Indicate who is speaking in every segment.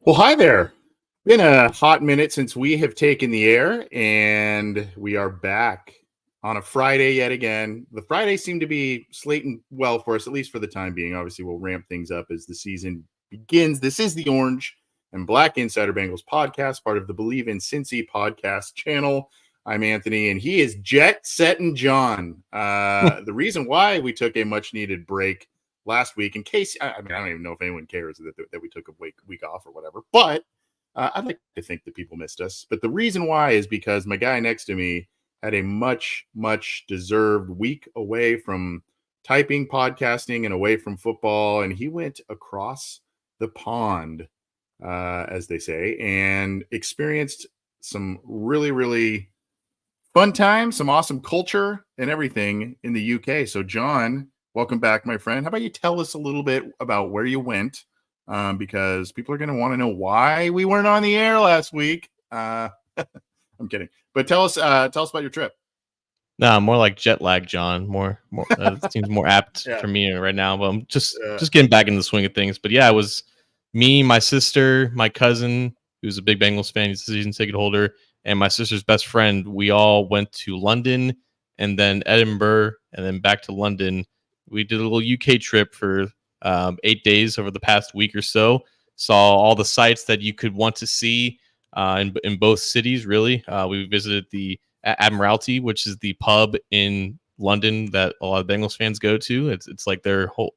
Speaker 1: Well, hi there. Been a hot minute since we have taken the air, and we are back on a Friday yet again. The Fridays seem to be slating well for us, at least for the time being. Obviously, we'll ramp things up as the season begins. This is the Orange and Black Insider Bengals podcast, part of the Believe in Cincy podcast channel. I'm Anthony, and he is Jet Setting John. The reason why we took a much-needed break last week, in case, I don't even know if anyone cares that we took a week off or whatever, but I'd like to think that people missed us. But the reason why is because my guy next to me had a much deserved week away from typing, podcasting, and away from football. And he went across the pond, as they say, and experienced some really fun times, some awesome culture and everything in the UK. So John, welcome back, my friend. How about you tell us a little bit about where you went? Because people are going to want to know why we weren't on the air last week. I'm kidding, but tell us about your trip.
Speaker 2: No, more like jet lag, John. More it seems more apt for me right now. But I'm just getting back into the swing of things. But yeah, it was me, my sister, my cousin, who's a big Bengals fan. He's a season ticket holder, and my sister's best friend. We all went to London and then Edinburgh and then back to London. We did a little UK trip for 8 days over the past week or so. Saw all the sites that you could want to see in both cities, really. We visited the Admiralty, which is the pub in London that a lot of Bengals fans go to. It's like their whole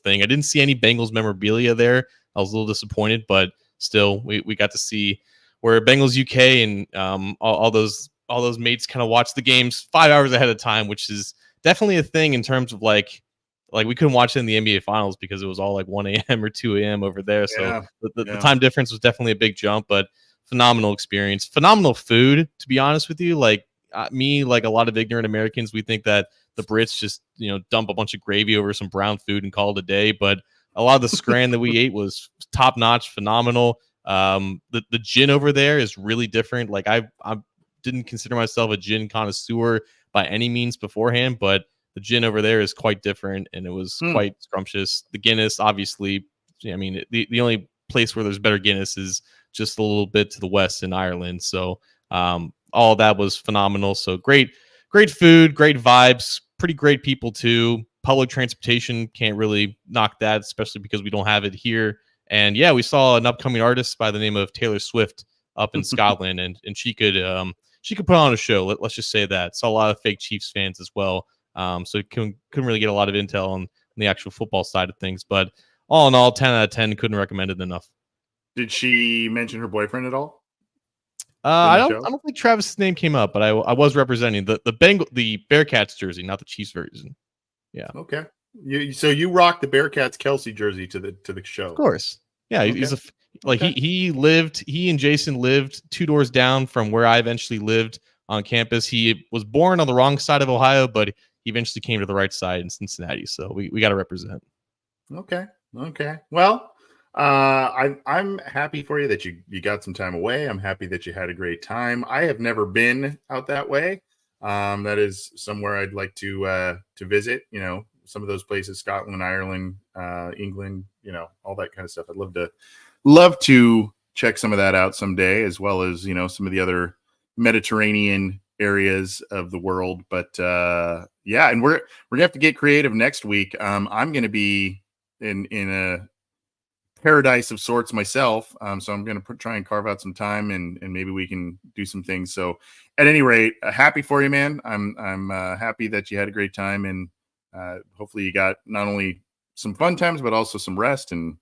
Speaker 2: thing. I didn't see any Bengals memorabilia there. I was a little disappointed, but still, we got to see where Bengals UK and all those mates kind of watch the games 5 hours ahead of time, which is definitely a thing in terms of like we couldn't watch it in the NBA Finals because it was all like 1 a.m. or 2 a.m. over there. So the time difference was definitely a big jump, but phenomenal experience. Phenomenal food, to be honest with you. Like me, like a lot of ignorant Americans, we think that the Brits just, dump a bunch of gravy over some brown food and call it a day. But a lot of the scran that we ate was top notch, phenomenal. The gin over there is really different. Like I didn't consider myself a gin connoisseur by any means beforehand, but the gin over there is quite different, and it was quite scrumptious. The Guinness, obviously, I mean, the only place where there's better Guinness is just a little bit to the west in Ireland. So all of that was phenomenal. So great food, great vibes, pretty great people too. Public transportation, can't really knock that, especially because we don't have it here. And yeah, we saw an upcoming artist by the name of Taylor Swift up in Scotland, and she could put on a show. Let's just say that. Saw a lot of fake Chiefs fans as well. So couldn't really get a lot of intel on the actual football side of things. But all in all, 10 out of 10, couldn't recommend it enough.
Speaker 1: Did she mention her boyfriend at all?
Speaker 2: I don't think Travis's name came up, but I was representing the Bearcats jersey, not the Chiefs version. Yeah.
Speaker 1: Okay. So you rocked the Bearcats Kelsey jersey to the show.
Speaker 2: Of course. Yeah. Okay. He and Jason lived 2 doors down from where I eventually lived on campus. He was born on the wrong side of Ohio, but he eventually came to the right side in Cincinnati. So we got to represent.
Speaker 1: Okay. Well, I'm happy for you that you got some time away. I'm happy that you had a great time. I have never been out that way. That is somewhere I'd like to visit. Some of those places: Scotland, Ireland, England. All that kind of stuff. I'd love to check some of that out someday, as well as some of the other Mediterranean areas of the world. But yeah, and we're gonna have to get creative next week. I'm gonna be in a paradise of sorts myself, so I'm gonna try and carve out some time, and maybe we can do some things. So at any rate, happy for you, man. I'm happy that you had a great time, and hopefully you got not only some fun times, but also some rest and,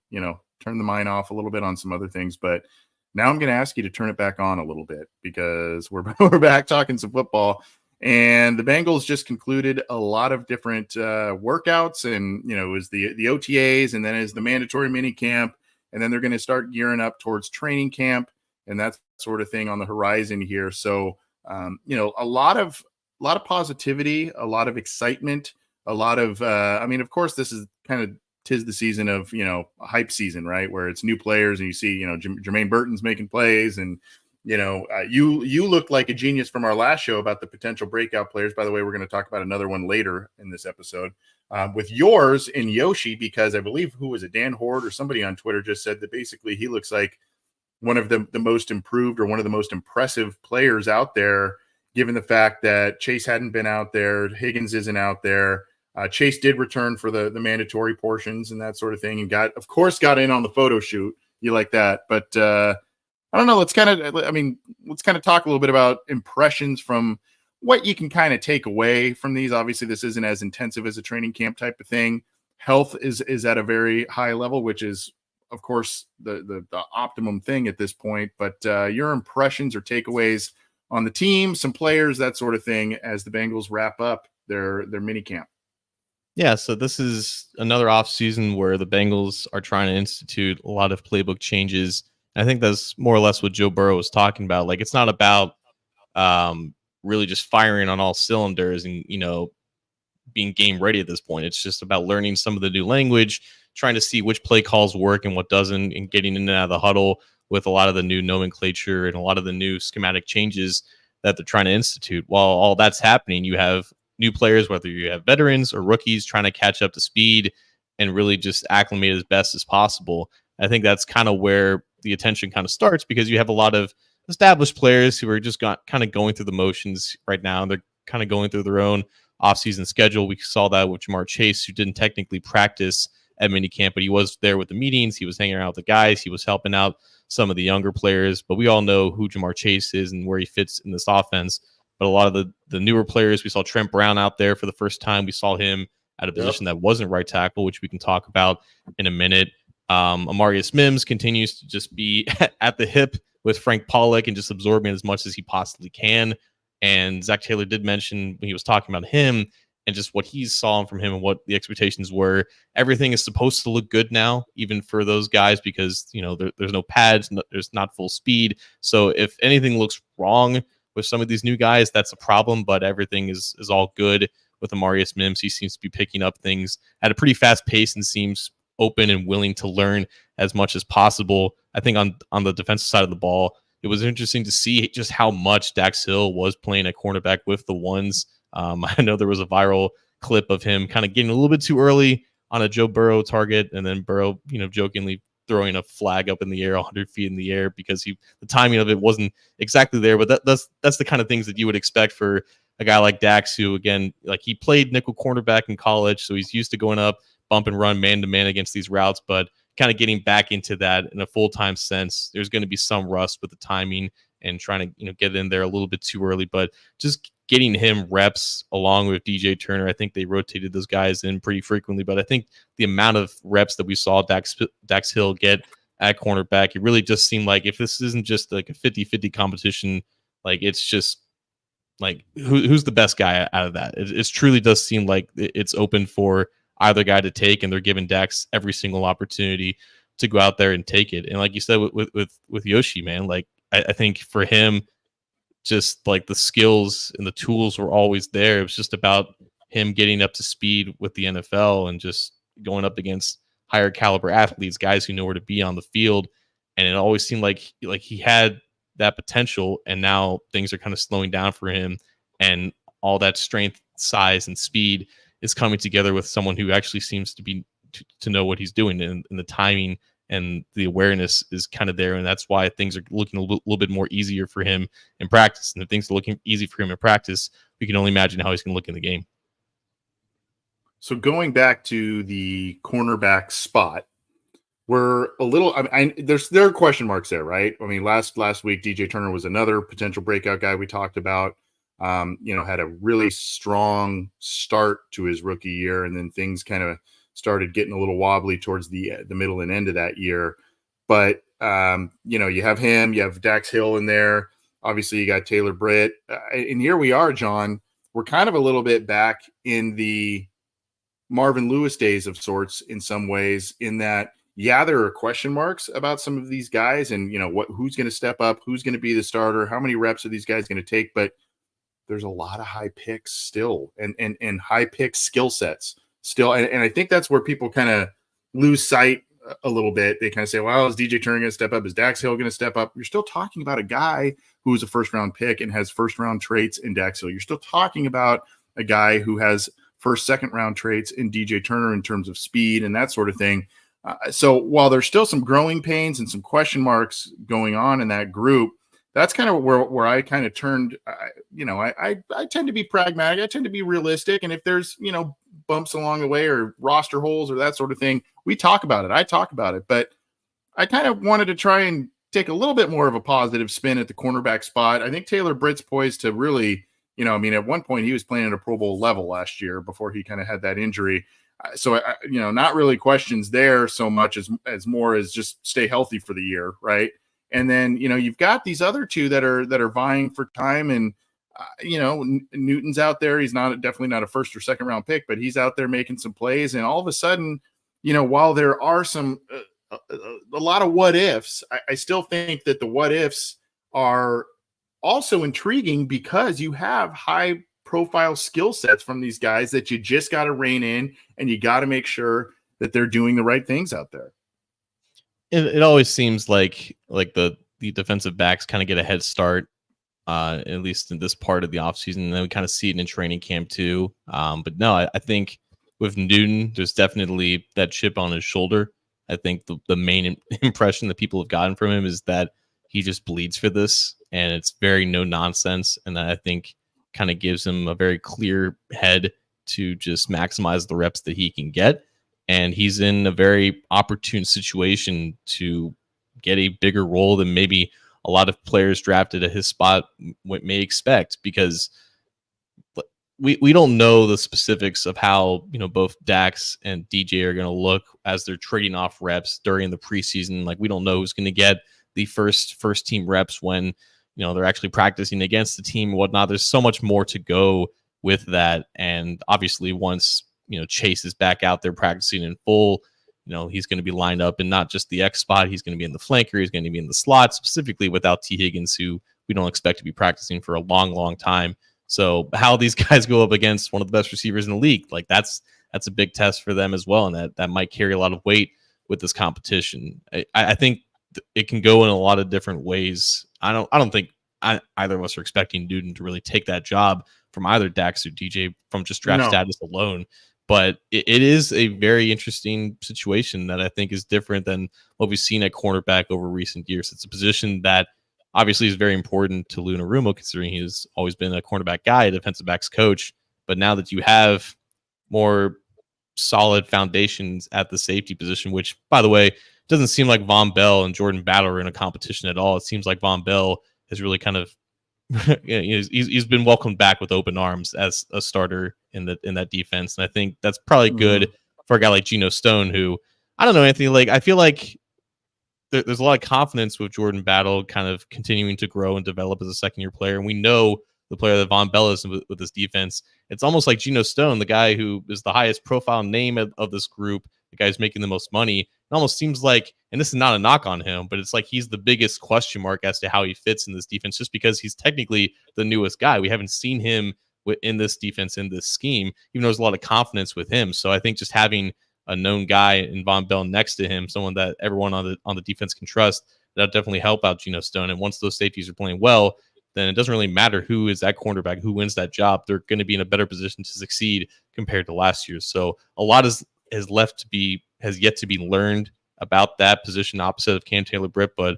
Speaker 1: turn the mind off a little bit on some other things. But now I'm going to ask you to turn it back on a little bit because we're back talking some football. And the Bengals just concluded a lot of different workouts, and it was the OTAs, and then is the mandatory mini camp, and then they're going to start gearing up towards training camp and that sort of thing on the horizon here. So a lot of positivity, a lot of excitement, a lot of of course, this is kind of tis the season of a hype season, right, where it's new players and you see Jermaine Burton's making plays, and you looked like a genius from our last show about the potential breakout players. By the way, we're going to talk about another one later in this episode with yours in Yoshi, because I believe, who was it, Dan Horde or somebody on Twitter just said that basically he looks like one of the most improved or one of the most impressive players out there, given the fact that Chase hadn't been out there, Higgins isn't out there. Chase did return for the mandatory portions and that sort of thing, and got in on the photo shoot. You like that, but I don't know. Let's kind of talk a little bit about impressions from what you can kind of take away from these. Obviously, this isn't as intensive as a training camp type of thing. Health is at a very high level, which is, of course, the optimum thing at this point. But your impressions or takeaways on the team, some players, that sort of thing, as the Bengals wrap up their mini camp.
Speaker 2: Yeah, so this is another offseason where the Bengals are trying to institute a lot of playbook changes. I think that's more or less what Joe Burrow was talking about. Like, it's not about really just firing on all cylinders and, being game ready at this point. It's just about learning some of the new language, trying to see which play calls work and what doesn't, and getting in and out of the huddle with a lot of the new nomenclature and a lot of the new schematic changes that they're trying to institute. While all that's happening, you have new players, whether you have veterans or rookies, trying to catch up to speed and really just acclimate as best as possible. I think that's kind of where the attention kind of starts, because you have a lot of established players who are just kind of going through the motions right now. They're kind of going through their own offseason schedule. We saw that with Jamar Chase, who didn't technically practice at minicamp, but he was there with the meetings. He was hanging out with the guys. He was helping out some of the younger players. But we all know who Jamar Chase is and where he fits in this offense. But a lot of the newer players, we saw Trent Brown out there for the first time. We saw him at a position that wasn't right tackle, which we can talk about in a minute. Amarius Mims continues to just be at the hip with Frank Pollock and just absorbing as much as he possibly can. And Zach Taylor did mention when he was talking about him and just what he saw from him and what the expectations were. Everything is supposed to look good now, even for those guys, because there's no pads, there's not full speed. So if anything looks wrong with some of these new guys, that's a problem. But everything is all good with Amarius Mims. He seems to be picking up things at a pretty fast pace and seems open and willing to learn as much as possible. I think on the defensive side of the ball, it was interesting to see just how much Dax Hill was playing at cornerback with the ones. I know there was a viral clip of him kind of getting a little bit too early on a Joe Burrow target, and then Burrow, jokingly throwing a flag up in the air 100 feet in the air because the timing of it wasn't exactly there. But that's the kind of things that you would expect for a guy like Dax, who, again, like, he played nickel cornerback in college, so he's used to going up, bump and run man-to-man against these routes. But kind of getting back into that in a full-time sense, there's going to be some rust with the timing and trying to get in there a little bit too early. But just getting him reps along with DJ Turner, I think they rotated those guys in pretty frequently. But I think the amount of reps that we saw Dax Hill get at cornerback, it really just seemed like, if this isn't just like a 50-50 competition, like, it's just like, who's the best guy out of that? It truly does seem like it's open for either guy to take, and they're giving Dax every single opportunity to go out there and take it. And like you said with Yoshi, man, like, I think for him, just like the skills and the tools were always there. It was just about him getting up to speed with the NFL and just going up against higher caliber athletes, guys who know where to be on the field. And it always seemed like he had that potential, and now things are kind of slowing down for him, and all that strength, size, and speed is coming together with someone who actually seems to be to know what he's doing, and the timing and the awareness is kind of there. And that's why things are looking a little bit more easier for him in practice. And if things are looking easy for him in practice, we can only imagine how he's going to look in the game.
Speaker 1: So going back to the cornerback spot, we're a little, there are question marks there, right? I mean, last week, DJ Turner was another potential breakout guy we talked about. had a really strong start to his rookie year, and then things kind of started getting a little wobbly towards the middle and end of that year. But you have him, you have Dax Hill in there. Obviously, you got Taylor Britt, and here we are, John. We're kind of a little bit back in the Marvin Lewis days of sorts in some ways, in that, yeah, there are question marks about some of these guys, and who's going to step up, who's going to be the starter, how many reps are these guys going to take, but there's a lot of high picks still, and high pick skill sets still, and I think that's where people kind of lose sight a little bit. They kind of say, well, is DJ Turner going to step up? Is Dax Hill going to step up? You're still talking about a guy who is a first-round pick and has first-round traits in Dax Hill. You're still talking about a guy who has first, second-round traits in DJ Turner in terms of speed and that sort of thing. So while there's still some growing pains and some question marks going on in that group, that's kind of where I kind of turned. I tend to be pragmatic. I tend to be realistic. And if there's, bumps along the way or roster holes or that sort of thing, we talk about it. I talk about it. But I kind of wanted to try and take a little bit more of a positive spin at the cornerback spot. I think Taylor Britt's poised to really, at one point he was playing at a Pro Bowl level last year before he kind of had that injury. So, not really questions there so much as more as just stay healthy for the year, right? And then, you've got these other two that are vying for time, and Newton's out there. He's definitely not a first or second round pick, but he's out there making some plays. And all of a sudden, while there are some a lot of what ifs, I still think that the what ifs are also intriguing because you have high profile skill sets from these guys that you just got to rein in, and you got to make sure that they're doing the right things out there.
Speaker 2: It always seems like the defensive backs kind of get a head start, at least in this part of the offseason. And then we kind of see it in training camp too. But no, I think with Newton, there's definitely that chip on his shoulder. I think the main impression that people have gotten from him is that he just bleeds for this, and it's very no nonsense. And that I think kind of gives him a very clear head to just maximize the reps that he can get. And he's in a very opportune situation to get a bigger role than maybe a lot of players drafted at his spot may expect, because we don't know the specifics of how, both Dax and DJ are going to look as they're trading off reps during the preseason. Like, we don't know who's going to get the first team reps when, they're actually practicing against the team and whatnot. There's so much more to go with that. And obviously once, Chase is back out there practicing in full, he's going to be lined up in not just the X spot. He's going to be in the flanker. He's going to be in the slot, specifically without T. Higgins, who we don't expect to be practicing for a long, long time. So how these guys go up against one of the best receivers in the league, like that's a big test for them as well. And that might carry a lot of weight with this competition. I think it can go in a lot of different ways. I don't think either of us are expecting Newton to really take that job from either Dax or DJ from just draft status alone. But it is a very interesting situation that I think is different than what we've seen at cornerback over recent years. It's a position that obviously is very important to Lou Anarumo, considering he's always been a cornerback guy, a defensive backs coach. But now that you have more solid foundations at the safety position, which, by the way, doesn't seem like Von Bell and Jordan Battle are in a competition at all. It seems like Von Bell has really kind of he's been welcomed back with open arms as a starter in that defense, and I think that's probably good for a guy like Geno Stone, who, I don't know, Anthony. Like, I feel like there's a lot of confidence with Jordan Battle kind of continuing to grow and develop as a second-year player, and we know the player that Von Bell is with this defense. It's almost like Geno Stone, the guy who is the highest profile name of this group, the guy who's making the most money. It almost seems like, and this is not a knock on him, but it's like he's the biggest question mark as to how he fits in this defense, just because he's technically the newest guy. We haven't seen him in this defense, in this scheme, even though there's a lot of confidence with him. So I think just having a known guy in Von Bell next to him, someone that everyone on the defense can trust, that'll definitely help out Geno Stone. And once those safeties are playing well, then it doesn't really matter who is that cornerback, who wins that job. They're going to be in a better position to succeed compared to last year. So a lot has yet to be learned about that position opposite of Cam Taylor-Britt, but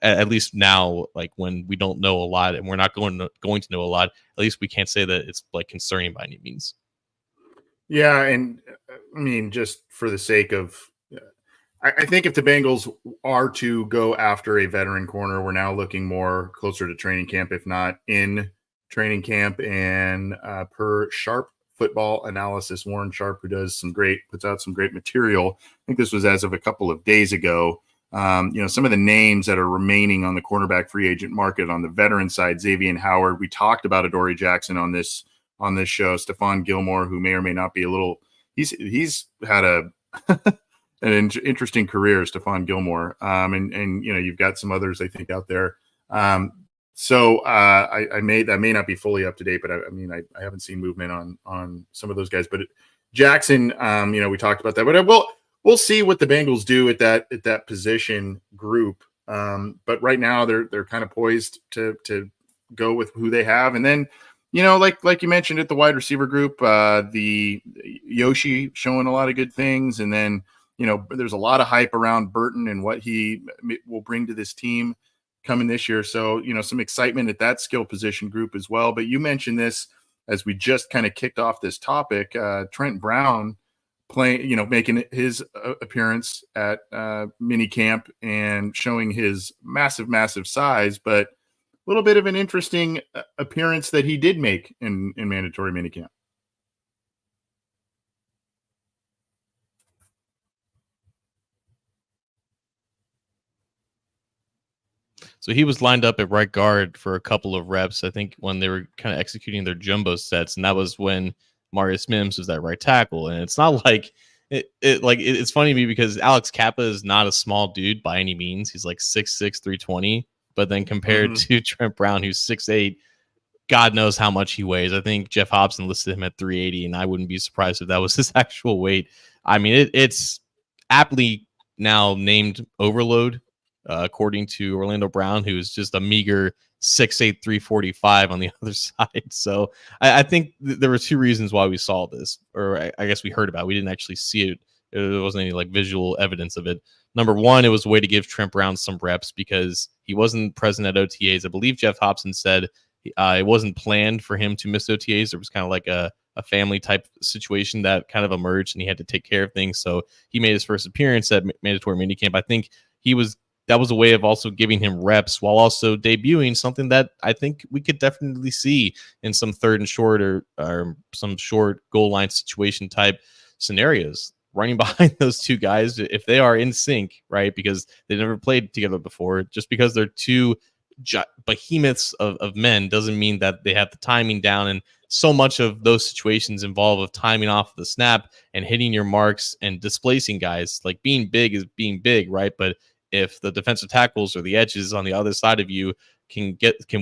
Speaker 2: at least now, like, when we don't know a lot and we're not going to know a lot, at least we can't say that it's like concerning by any means.
Speaker 1: Yeah, and I mean, just for the sake of, I think if the Bengals are to go after a veteran corner, we're now looking more closer to training camp, if not in training camp, and per Sharp Football Analysis, Warren Sharp, who puts out some great material. I think this was as of a couple of days ago. Some of the names that are remaining on the cornerback free agent market on the veteran side: Xavier Howard. We talked about Adoree Jackson on this show. Stephon Gilmore, who may or may not be a little. He's had an interesting career, Stephon Gilmore. And you've got some others I think out there. So I may not be fully up to date, but I haven't seen movement on some of those guys. But Jackson, we talked about that, but we'll see what the Bengals do at that position group. But right now they're kind of poised to go with who they have, and then like you mentioned at the wide receiver group, the Yoshi showing a lot of good things, and then there's a lot of hype around Burton and what he will bring to this team coming this year. So, some excitement at that skill position group as well. But you mentioned this as we just kind of kicked off this topic, Trent Brown making his appearance at minicamp and showing his massive size, but a little bit of an interesting appearance that he did make in mandatory minicamp.
Speaker 2: So he was lined up at right guard for a couple of reps, I think, when they were kind of executing their jumbo sets, and that was when Marius Mims was at right tackle. And it's not like it's funny to me because Alex Kappa is not a small dude by any means. He's like 6'6", 320, but then compared to Trent Brown, who's 6'8", God knows how much he weighs. I think Jeff Hobson listed him at 380, and I wouldn't be surprised if that was his actual weight. I mean, it's aptly now named overload, according to Orlando Brown, who is just a meager 6'8", 345 on the other side. So I think there were two reasons why we saw this, or I guess we heard about it. We didn't actually see it. There wasn't any like visual evidence of it. Number one, it was a way to give Trent Brown some reps because he wasn't present at OTAs. I believe Jeff Hobson said it wasn't planned for him to miss OTAs. There was kind of like a family type situation that kind of emerged and he had to take care of things. So he made his first appearance at mandatory minicamp. I think that was a way of also giving him reps while also debuting something that I think we could definitely see in some third and short or some short goal line situation type scenarios. Running behind those two guys, if they are in sync, right? Because they never played together before. Just because they're two behemoths of men doesn't mean that they have the timing down. And so much of those situations involve of timing off the snap and hitting your marks and displacing guys. Like being big is being big, right? But if the defensive tackles or the edges on the other side of you can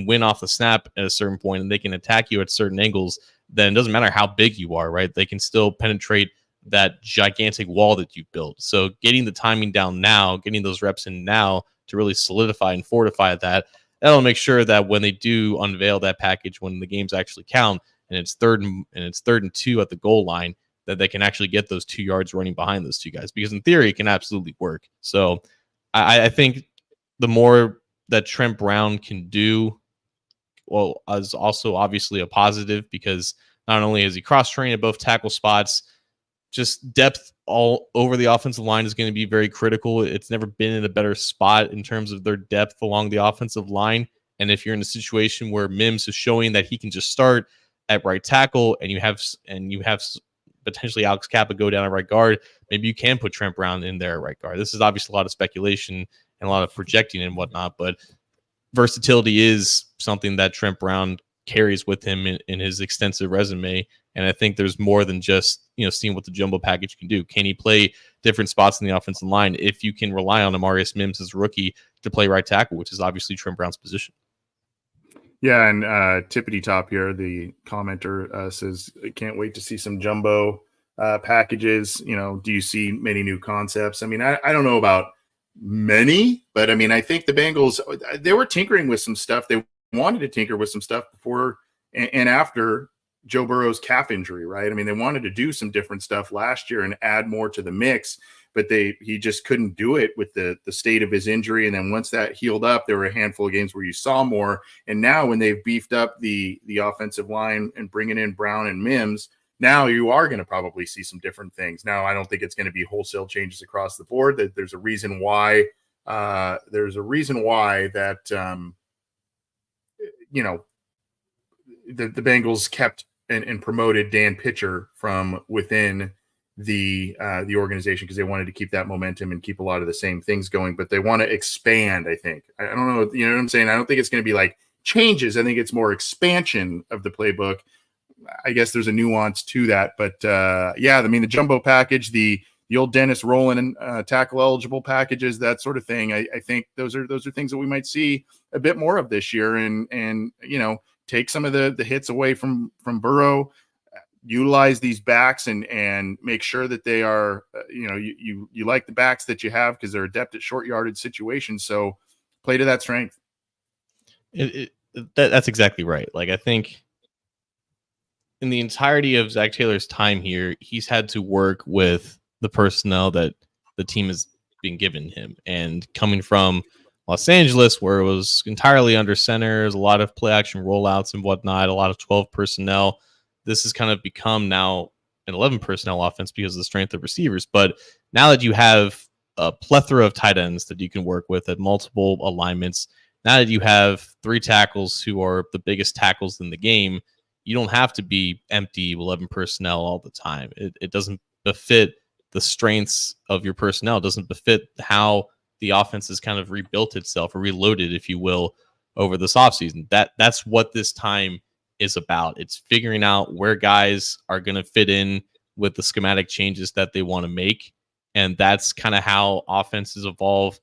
Speaker 2: win off the snap at a certain point and they can attack you at certain angles, then it doesn't matter how big you are, right? They can still penetrate that gigantic wall that you've built. So getting the timing down now, getting those reps in now to really solidify and fortify that'll make sure that when they do unveil that package, when the games actually count and it's third and 2 at the goal line, that they can actually get those 2 yards running behind those two guys, because in theory it can absolutely work. So I think the more that Trent Brown can do, well, is also obviously a positive, because not only is he cross-trained at both tackle spots, just depth all over the offensive line is going to be very critical. It's never been in a better spot in terms of their depth along the offensive line. And if you're in a situation where Mims is showing that he can just start at right tackle and you have potentially Alex Kappa go down at right guard, maybe you can put Trent Brown in there at right guard. This is obviously a lot of speculation and a lot of projecting and whatnot, but versatility is something that Trent Brown carries with him in his extensive resume. And I think there's more than just, seeing what the jumbo package can do. Can he play different spots in the offensive line if you can rely on Amarius Mims as a rookie to play right tackle, which is obviously Trent Brown's position?
Speaker 1: Yeah, and Tippity Top here, the commenter, says, can't wait to see some jumbo packages. Do you see many new concepts? I mean, I don't know about many, but I mean, I think the Bengals, they were tinkering with some stuff. They wanted to tinker with some stuff before and after Joe Burrow's calf injury, right? I mean, they wanted to do some different stuff last year and add more to the mix, but he just couldn't do it with the state of his injury. And then once that healed up, there were a handful of games where you saw more. And now when they've beefed up the offensive line and bringing in Brown and Mims, now you are going to probably see some different things. Now, I don't think it's going to be wholesale changes across the board. That there's a reason why that the Bengals kept and promoted Dan Pitcher from within the organization because they wanted to keep that momentum and keep a lot of the same things going, but they want to expand. I think, I don't know, you know what I'm saying? I don't think it's going to be like changes. I think it's more expansion of the playbook. I guess there's a nuance to that, but yeah, I mean, the jumbo package, the old Dennis Rowland tackle eligible packages, that sort of thing. I think those are things that we might see a bit more of this year, and you know, take some of the hits away from Burrow, utilize these backs and make sure that they are, you know, you like the backs that you have because they're adept at short yardage situations. So play to that strength.
Speaker 2: That's exactly right. Like, I think in the entirety of Zach Taylor's time here, he's had to work with the personnel that the team has been given him. And coming from Los Angeles, where it was entirely under centers, a lot of play action rollouts and whatnot, a lot of 12 personnel, this has kind of become now an 11 personnel offense because of the strength of receivers. But now that you have a plethora of tight ends that you can work with at multiple alignments, now that you have 3 tackles who are the biggest tackles in the game, you don't have to be empty 11 personnel all the time. It doesn't befit the strengths of your personnel. It doesn't befit how the offense has kind of rebuilt itself or reloaded, if you will, over this offseason. That's what this time is about. It's figuring out where guys are going to fit in with the schematic changes that they want to make. And that's kind of how offenses evolve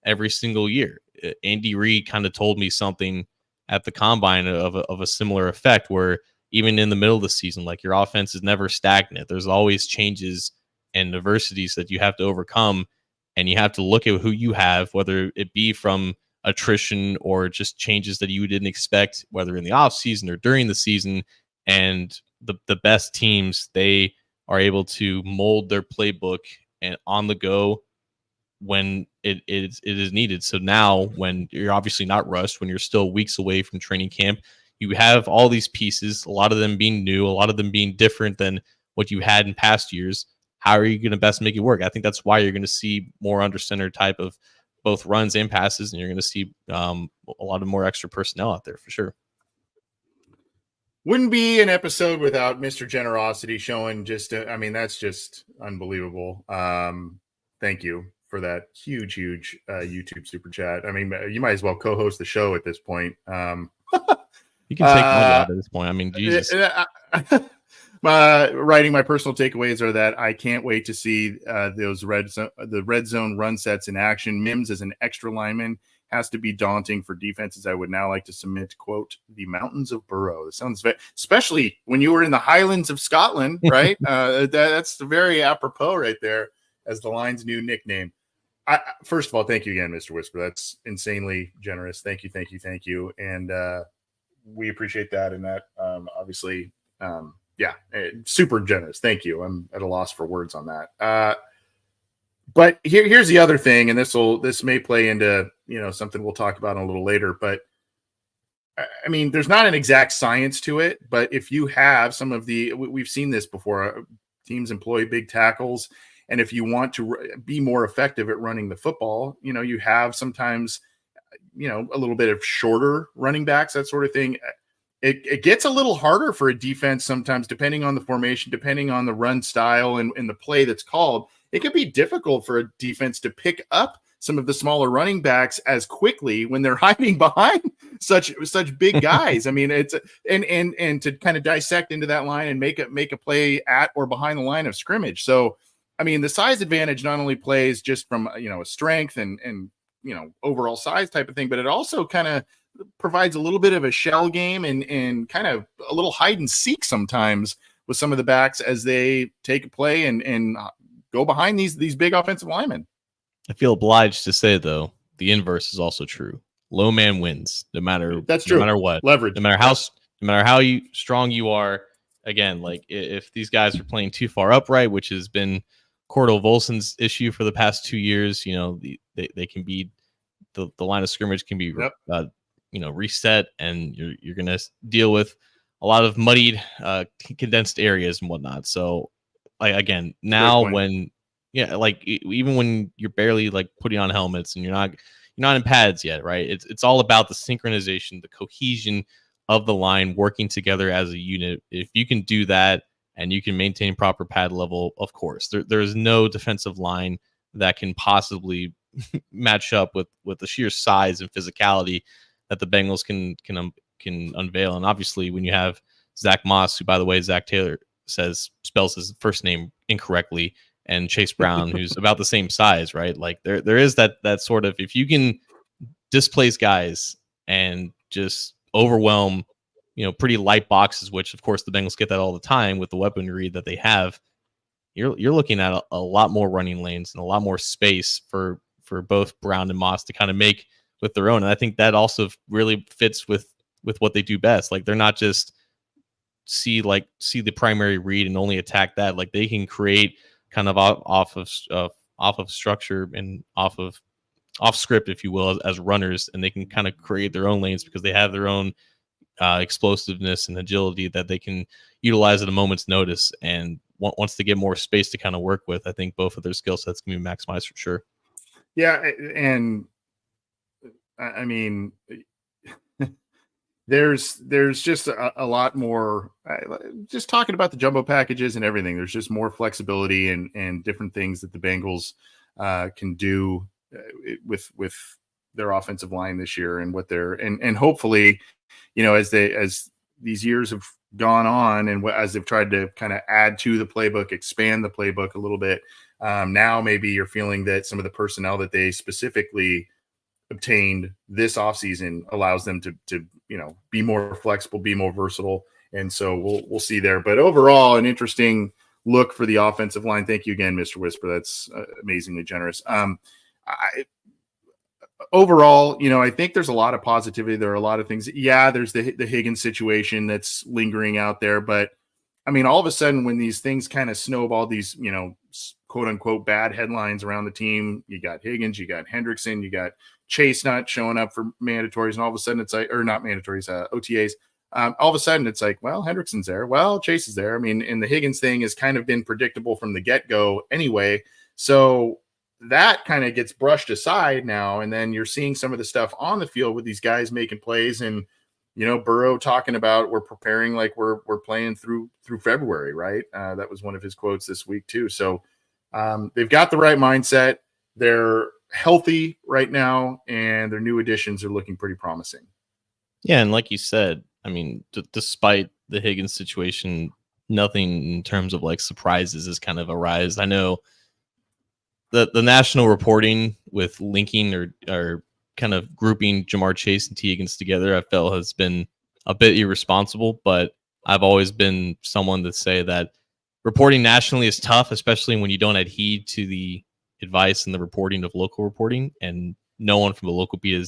Speaker 2: every single year. Andy Reid kind of told me something at the combine of a similar effect, where even in the middle of the season, like, your offense is never stagnant. There's always changes and adversities that you have to overcome, and you have to look at who you have, whether it be from attrition or just changes that you didn't expect, whether in the offseason or during the season. And the best teams, they are able to mold their playbook and on the go when it is needed. So now, when you're obviously not rushed, when you're still weeks away from training camp, you have all these pieces, a lot of them being new, a lot of them being different than what you had in past years. How are you going to best make it work? I think that's why you're going to see more under center type of both runs and passes, and you're going to see a lot of more extra personnel out there for sure.
Speaker 1: Wouldn't be an episode without Mr. Generosity showing just, I mean, that's just unbelievable. Thank you for that huge YouTube super chat. I mean, you might as well co-host the show at this point.
Speaker 2: You can take money out at this point. I mean, Jesus.
Speaker 1: Writing my personal takeaways are that I can't wait to see the red zone run sets in action. Mims as an extra lineman has to be daunting for defenses. I would now like to submit, quote, the mountains of Burrow. It sounds especially when you were in the Highlands of Scotland, right? That's very apropos right there as the line's new nickname. First of all, thank you again, Mr. Whisper. That's insanely generous. Thank you. And we appreciate that. And that obviously, super generous. Thank you. I'm at a loss for words on that. But here's the other thing, and this may play into, you know, something we'll talk about a little later. But I mean, there's not an exact science to it. But if you have some of we've seen this before. Teams employ big tackles. And if you want to be more effective at running the football, you know, you have sometimes, you know, a little bit of shorter running backs, that sort of thing. It gets a little harder for a defense sometimes, depending on the formation, depending on the run style and the play that's called. It can be difficult for a defense to pick up some of the smaller running backs as quickly when they're hiding behind such big guys. I mean, it's and to kind of dissect into that line and make a play at or behind the line of scrimmage. So, I mean, the size advantage not only plays just from, you know, a strength and you know, overall size type of thing, but it also kind of provides a little bit of a shell game and kind of a little hide and seek sometimes with some of the backs as they take a play and go behind these big offensive linemen.
Speaker 2: I feel obliged to say, though, the inverse is also true. Low man wins, no matter what.
Speaker 1: Leverage,
Speaker 2: no matter how strong you are. Again, like, if these guys are playing too far upright, which has been Cordell Volson's issue for the past 2 years, you know, they can be the line of scrimmage can be reset, and you're going to deal with a lot of muddied, condensed areas and whatnot. So, like, again, now when even when you're barely like putting on helmets and you're not in pads yet, right? It's all about the synchronization, the cohesion of the line working together as a unit. If you can do that and you can maintain proper pad level, of course, there is no defensive line that can possibly match up with the sheer size and physicality that the Bengals can unveil. And obviously, when you have Zach Moss, who, by the way, Zach Taylor spells his first name incorrectly, and Chase Brown, who's about the same size, right? Like there is that sort of, if you can displace guys and just overwhelm, pretty light boxes, which of course the Bengals get that all the time with the weaponry that they have. You're looking at a lot more running lanes and a lot more space for both Brown and Moss to kind of make with their own. And I think that also really fits with what they do best. Like they're not just see the primary read and only attack that. Like they can create kind of off of structure and off script, if you will, as runners, and they can kind of create their own lanes because they have their own explosiveness and agility that they can utilize at a moment's notice. And once they get more space to kind of work with, I think both of their skill sets can be maximized for sure.
Speaker 1: Yeah, and I mean, there's just a lot more. Just talking about the jumbo packages and everything, there's just more flexibility and different things that the Bengals can do with their offensive line this year, and what they're and hopefully, as these years have gone on, and as they've tried to kind of add to the playbook, expand the playbook a little bit. Now maybe you're feeling that some of the personnel that they specifically obtained this offseason allows them to be more flexible, be more versatile. And so we'll see there. But overall, an interesting look for the offensive line. Thank you again, Mr. Whisper. That's amazingly generous. Overall, I think there's a lot of positivity. There are a lot of things. Yeah, there's the Higgins situation that's lingering out there. But, I mean, all of a sudden when these things kind of snowball, these, quote unquote bad headlines around the team, you got Higgins, you got Hendrickson, you got Chase not showing up for mandatories, and all of a sudden it's like, or not mandatories, OTAs. All of a sudden it's like, well, Hendrickson's there. Well, Chase is there. I mean, and the Higgins thing has kind of been predictable from the get-go anyway. So that kind of gets brushed aside now. And then you're seeing some of the stuff on the field with these guys making plays, and, Burrow talking about we're preparing like we're playing through February, right? That was one of his quotes this week too. So they've got the right mindset. They're healthy right now, and their new additions are looking pretty promising.
Speaker 2: Yeah, and like you said, I mean, despite the Higgins situation, nothing in terms of like surprises has kind of arisen. I know the national reporting with linking or kind of grouping Jamar Chase and T. Higgins together, I felt has been a bit irresponsible, but I've always been someone to say that reporting nationally is tough, especially when you don't adhere to the advice and the reporting of local reporting. And no one from the local beat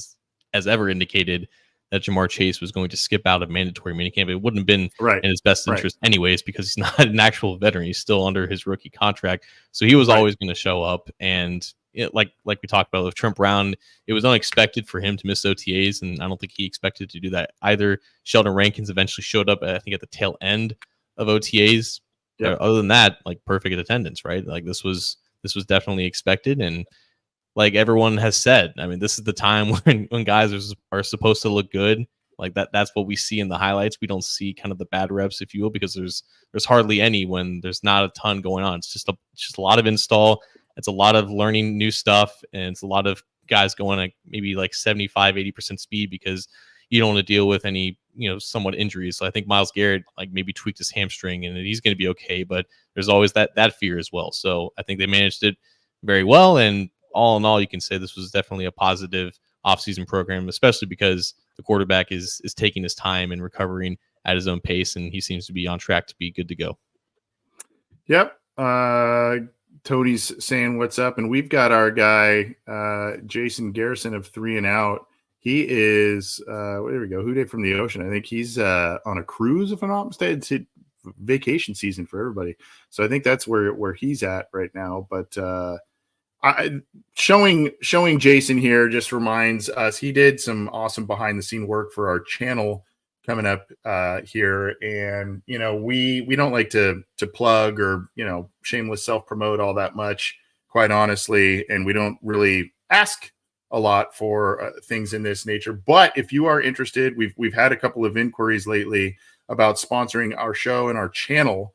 Speaker 2: has ever indicated that Jamar Chase was going to skip out of mandatory minicamp. It wouldn't have been in his best interest anyways, because he's not an actual veteran. He's still under his rookie contract. So he was always going to show up. And like we talked about with Trent Brown, it was unexpected for him to miss OTAs, and I don't think he expected to do that either. Sheldon Rankins eventually showed up, I think, at the tail end of OTAs. Yeah. Other than that, like perfect attendance, right? Like this was definitely expected. And like everyone has said, I mean, this is the time when guys are supposed to look good. Like that's what we see in the highlights. We don't see kind of the bad reps, if you will, because there's hardly any when there's not a ton going on. It's just a lot of install. It's a lot of learning new stuff, and it's a lot of guys going at maybe like 75-80% speed because you don't want to deal with any, somewhat injuries. So I think Myles Garrett like maybe tweaked his hamstring and he's going to be okay, but there's always that fear as well. So I think they managed it very well, and all in all, you can say this was definitely a positive offseason program, especially because the quarterback is taking his time and recovering at his own pace, and he seems to be on track to be good to go.
Speaker 1: Yep. Tony's saying what's up, and we've got our guy Jason Garrison of 3 and Out. He is there we go, Houday from the Ocean. I think he's on a cruise, if I'm not mistaken. It's vacation season for everybody, so I think that's where he's at right now. But showing Jason here just reminds us he did some awesome behind the scene work for our channel coming up here, and we don't like to plug or shameless self promote all that much, quite honestly, and we don't really ask a lot for things in this nature. But if you are interested, we've had a couple of inquiries lately about sponsoring our show and our channel.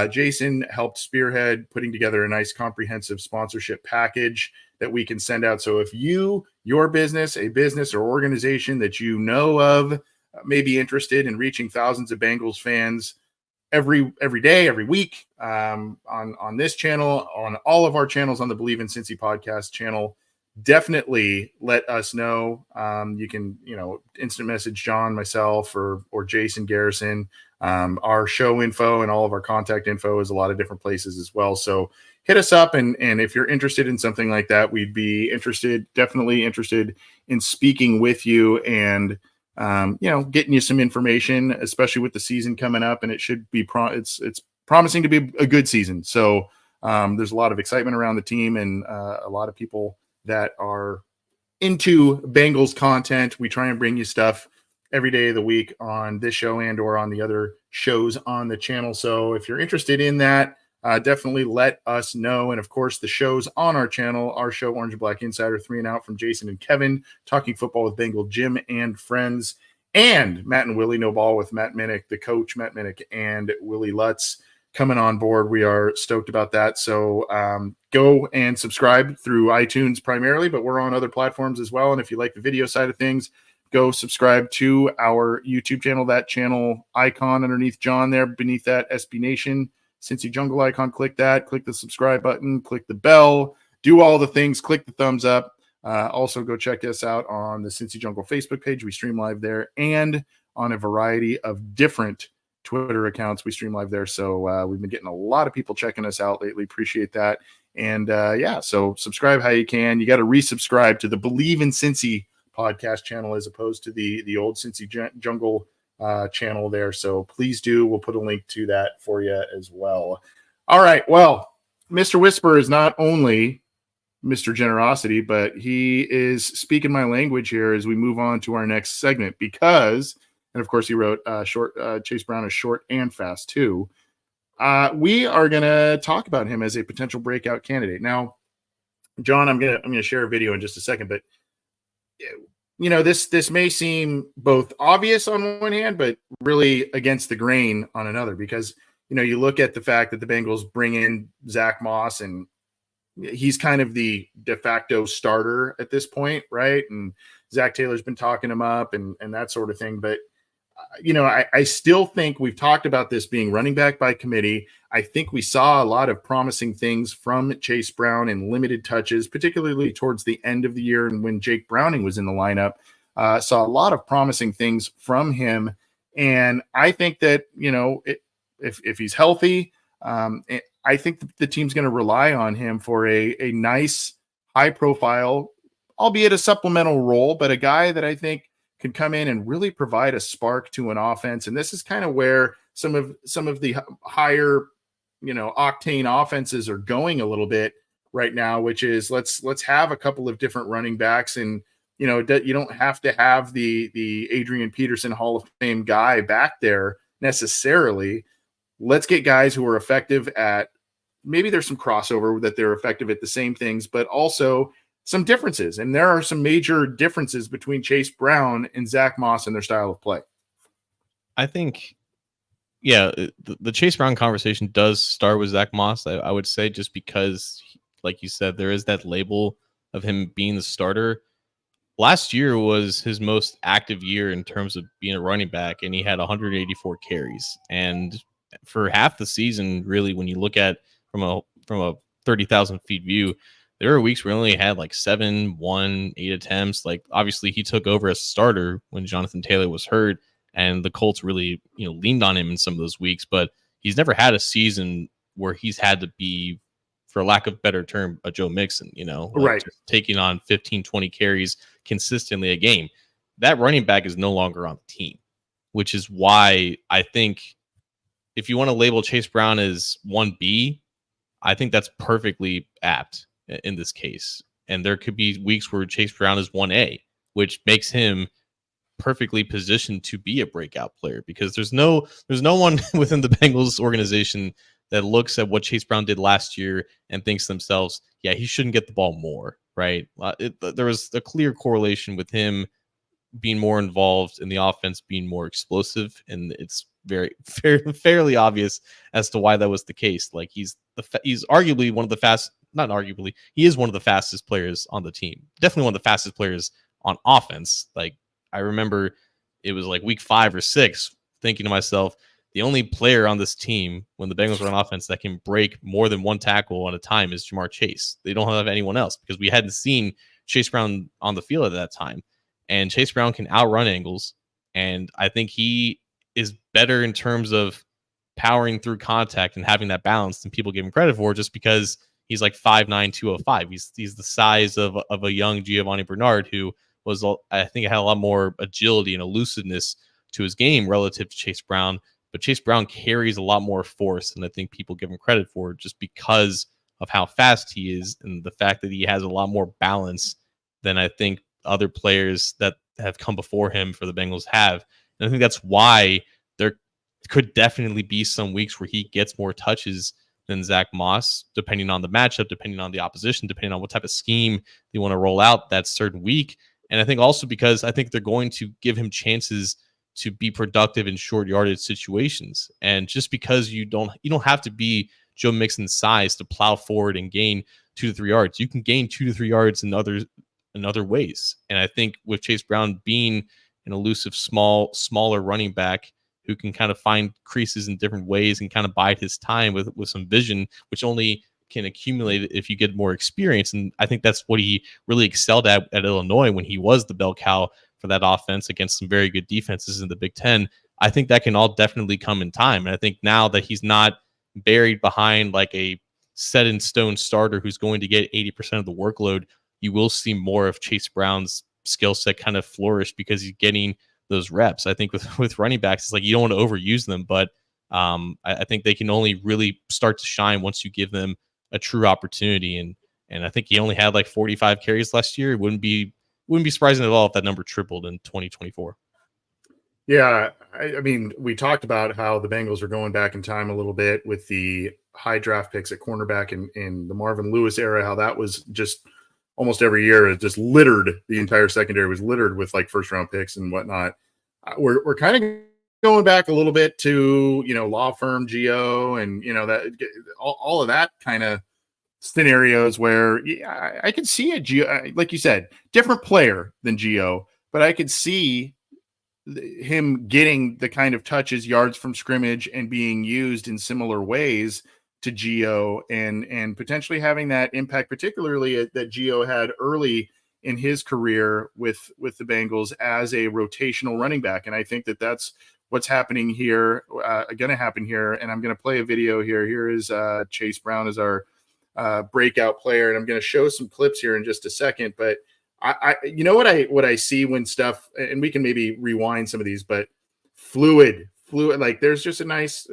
Speaker 1: Jason helped spearhead putting together a nice comprehensive sponsorship package that we can send out. So if your business, a business or organization that you know of, may be interested in reaching thousands of Bengals fans every day, every week, on this channel, on all of our channels, on the Believe in Cincy podcast channel, definitely let us know. You can, instant message John, myself, or Jason Garrison. Our show info and all of our contact info is a lot of different places as well. So hit us up, and if you're interested in something like that, we'd be definitely interested in speaking with you and getting you some information, especially with the season coming up, and it should be it's promising to be a good season. So there's a lot of excitement around the team, and a lot of people that are into Bengals content. We try and bring you stuff every day of the week on this show and or on the other shows on the channel. So if you're interested in that, definitely let us know. And of course, the shows on our channel, our show Orange and Black Insider, 3 and Out from Jason and Kevin, talking football with Bengal Jim and friends, and Matt and Willie No Ball with Matt Minnick, the coach, Matt Minnick, and Willie Lutz coming on board. We are stoked about that. So go and subscribe through iTunes primarily, but we're on other platforms as well. And if you like the video side of things, go subscribe to our YouTube channel, that channel icon underneath John there, beneath that SB Nation Cincy Jungle icon. Click that, click the subscribe button, click the bell, do all the things, click the thumbs up. Also go check us out on the Cincy Jungle Facebook page. We stream live there, and on a variety of different Twitter accounts. We stream live there. So we've been getting a lot of people checking us out lately. Appreciate that. And so subscribe how you can. You got to resubscribe to the Believe in Cincy podcast channel as opposed to the old Cincy Jungle channel there. So please do. We'll put a link to that for you as well. All right. Well, Mr. Whisper is not only Mr. Generosity, but he is speaking my language here as we move on to our next segment, because, and of course he wrote Chase Brown is short and fast too. We are going to talk about him as a potential breakout candidate. Now, John, I'm going to share a video in just a second, but this may seem both obvious on one hand, but really against the grain on another, because, you look at the fact that the Bengals bring in Zach Moss, and he's kind of the de facto starter at this point, right? And Zach Taylor's been talking him up and that sort of thing. But, I still think we've talked about this being running back by committee. I think we saw a lot of promising things from Chase Brown in limited touches, particularly towards the end of the year. And when Jake Browning was in the lineup, saw a lot of promising things from him. And I think that, if he's healthy, I think the team's going to rely on him for a nice, high-profile, albeit a supplemental role, but a guy that I think could come in and really provide a spark to an offense. And this is kind of where some of the higher, octane offenses are going a little bit right now, which is let's have a couple of different running backs, and you don't have to have the Adrian Peterson Hall of Fame guy back there necessarily. Let's get guys who are effective at, maybe there's some crossover that they're effective at the same things, but also some differences. And there are some major differences between Chase Brown and Zach Moss and their style of play.
Speaker 2: I think, the Chase Brown conversation does start with Zach Moss, I would say, just because, like you said, there is that label of him being the starter. Last year was his most active year in terms of being a running back, and he had 184 carries. And for half the season, really, when you look at from a 30,000 feet view, there were weeks where he only had like 7, 1, 8 attempts. Like, obviously he took over as starter when Jonathan Taylor was hurt, and the Colts really, leaned on him in some of those weeks, but he's never had a season where he's had to be, for lack of a better term, a Joe Mixon,
Speaker 1: right,
Speaker 2: just taking on 15, 20 carries consistently a game. That running back is no longer on the team, which is why I think if you want to label Chase Brown as 1B, I think that's perfectly apt in this case. And there could be weeks where Chase Brown is 1A, which makes him perfectly positioned to be a breakout player, because there's no one within the Bengals organization that looks at what Chase Brown did last year and thinks to themselves, yeah, he shouldn't get the ball more, right? There was a clear correlation with him being more involved in the offense, being more explosive, and it's fairly obvious as to why that was the case. Like he's arguably one of the not arguably, he is one of the fastest players on the team. Definitely one of the fastest players on offense. Like I remember it was like week 5 or 6 thinking to myself, the only player on this team when the Bengals were on offense that can break more than one tackle at a time is Jamar Chase. They don't have anyone else because we hadn't seen Chase Brown on the field at that time. And Chase Brown can outrun angles. And I think he is better in terms of powering through contact and having that balance than people give him credit for, just because he's like 5'9", 205. He's the size of a young Giovanni Bernard, who was, I think, had a lot more agility and elusiveness to his game relative to Chase Brown. But Chase Brown carries a lot more force than I think people give him credit for, just because of how fast he is and the fact that he has a lot more balance than I think other players that have come before him for the Bengals have. And I think that's why there could definitely be some weeks where he gets more touches than Zach Moss, depending on the matchup, depending on the opposition, depending on what type of scheme they want to roll out that certain week. And I think also because I think they're going to give him chances to be productive in short yardage situations. And just because you don't have to be Joe Mixon's size to plow forward and gain 2 to 3 yards. You can gain 2 to 3 yards in other ways. And I think with Chase Brown being an elusive, smaller running back who can kind of find creases in different ways and kind of bide his time with some vision, which only can accumulate if you get more experience. And I think that's what he really excelled at Illinois when he was the bell cow for that offense against some very good defenses in the Big Ten. I think that can all definitely come in time. And I think now that he's not buried behind like a set in stone starter who's going to get 80% of the workload, you will see more of Chase Brown's skill set kind of flourish because he's getting those reps. I think with running backs, it's like you don't want to overuse them, but I think they can only really start to shine once you give them a true opportunity. And I think he only had like 45 carries last year. It wouldn't be surprising at all if that number tripled in 2024.
Speaker 1: Yeah, I mean, we talked about how the Bengals are going back in time a little bit with the high draft picks at cornerback in the Marvin Lewis era, how that was just almost every year, it just littered. The entire secondary was littered with like first round picks and whatnot. We're kind of going back a little bit to, law firm Geo and, that all of that kind of scenarios where I could see a Geo, like you said, different player than Geo, but I could see him getting the kind of touches, yards from scrimmage, and being used in similar ways to Geo and potentially having that impact, particularly that Geo had early in his career with the Bengals as a rotational running back. And I think that that's what's happening here, going to happen here. And I'm going to play a video here. Here is Chase Brown as our breakout player. And I'm going to show some clips here in just a second, but I what I see when stuff, and we can maybe rewind some of these, but fluid, like there's just a nice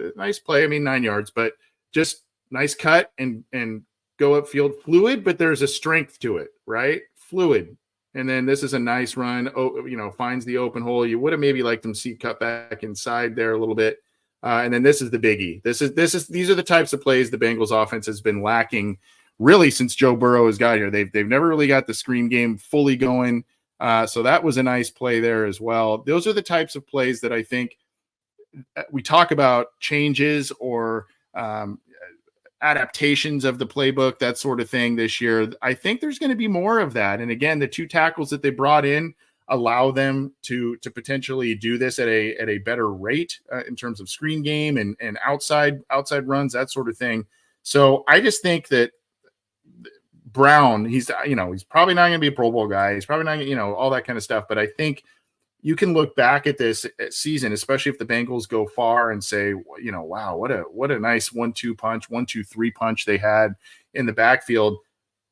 Speaker 1: play. I mean, 9 yards, but just nice cut and go upfield, fluid, but there's a strength to it, right? Fluid. And then this is a nice run, finds the open hole. You would have maybe liked them see cut back inside there a little bit. And then this is the biggie. These are the types of plays the Bengals offense has been lacking really since Joe Burrow has got here. They've never really got the screen game fully going. So that was a nice play there as well. Those are the types of plays that I think we talk about changes or adaptations of the playbook, that sort of thing this year. I think there's going to be more of that. And again, the 2 tackles that they brought in allow them to potentially do this at a better rate in terms of screen game and outside runs, that sort of thing. So I just think that Brown, he's probably not going to be a Pro Bowl guy. He's probably not, all that kind of stuff. But I think you can look back at this season, especially if the Bengals go far, and say, wow, what a nice 1-2 punch, 1-2-3 punch they had in the backfield.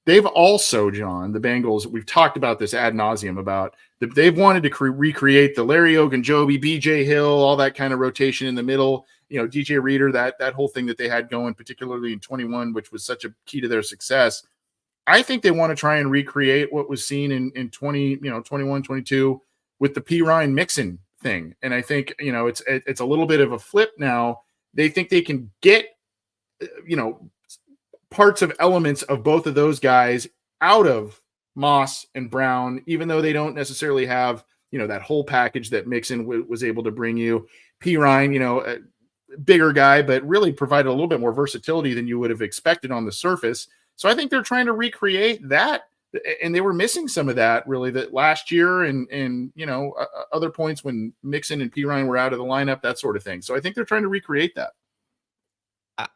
Speaker 1: They've also, John, the Bengals, we've talked about this ad nauseum about they've wanted to recreate the Larry Ogunjobi, BJ Hill, all that kind of rotation in the middle, DJ Reader, that whole thing that they had going, particularly in 21, which was such a key to their success. I think they want to try and recreate what was seen in 20, 21, 22 with the P. Ryan Mixon thing. And I think, it's a little bit of a flip now. They think they can get, parts of elements of both of those guys out of Moss and Brown, even though they don't necessarily have, that whole package that Mixon was able to bring you. Perine, a bigger guy, but really provided a little bit more versatility than you would have expected on the surface. So I think they're trying to recreate that. And they were missing some of that really that last year and other points when Mixon and Perine were out of the lineup, that sort of thing. So I think they're trying to recreate that.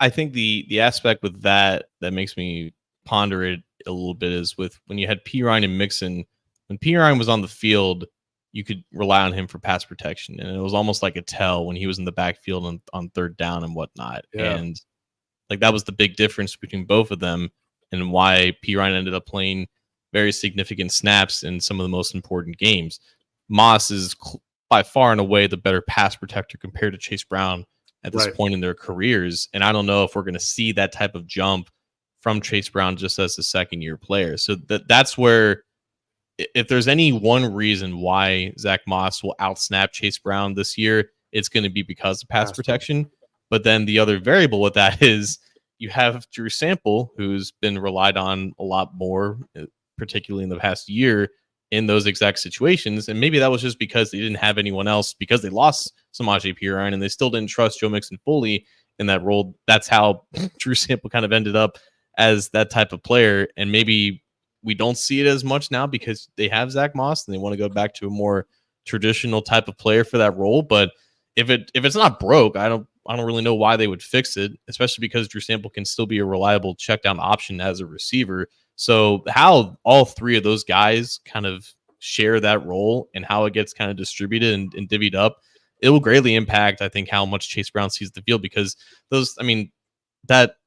Speaker 2: I think the aspect with that makes me ponder it a little bit is with when you had Perine and Mixon. When Perine was on the field, you could rely on him for pass protection, and it was almost like a tell when he was in the backfield on third down and whatnot. Yeah. And like that was the big difference between both of them, and why Perine ended up playing very significant snaps in some of the most important games. Moss is by far and away the better pass protector compared to Chase Brown at this point in their careers. And I don't know if we're going to see that type of jump from Chase Brown just as a second-year player. So that's where, if there's any one reason why Zach Moss will outsnap Chase Brown this year, it's going to be because of pass protection. But then the other variable with that is you have Drew Sample, who's been relied on a lot more, particularly in the past year, in those exact situations. And maybe that was just because they didn't have anyone else, because they lost Samaje Perine and they still didn't trust Joe Mixon fully in that role. That's how Drew Sample kind of ended up as that type of player. And maybe we don't see it as much now because they have Zach Moss and they want to go back to a more traditional type of player for that role. But if it's not broke, I don't really know why they would fix it, especially because Drew Sample can still be a reliable check down option as a receiver. So how all three of those guys kind of share that role and how it gets kind of distributed and divvied up, it will greatly impact, I think, how much Chase Brown sees the field, because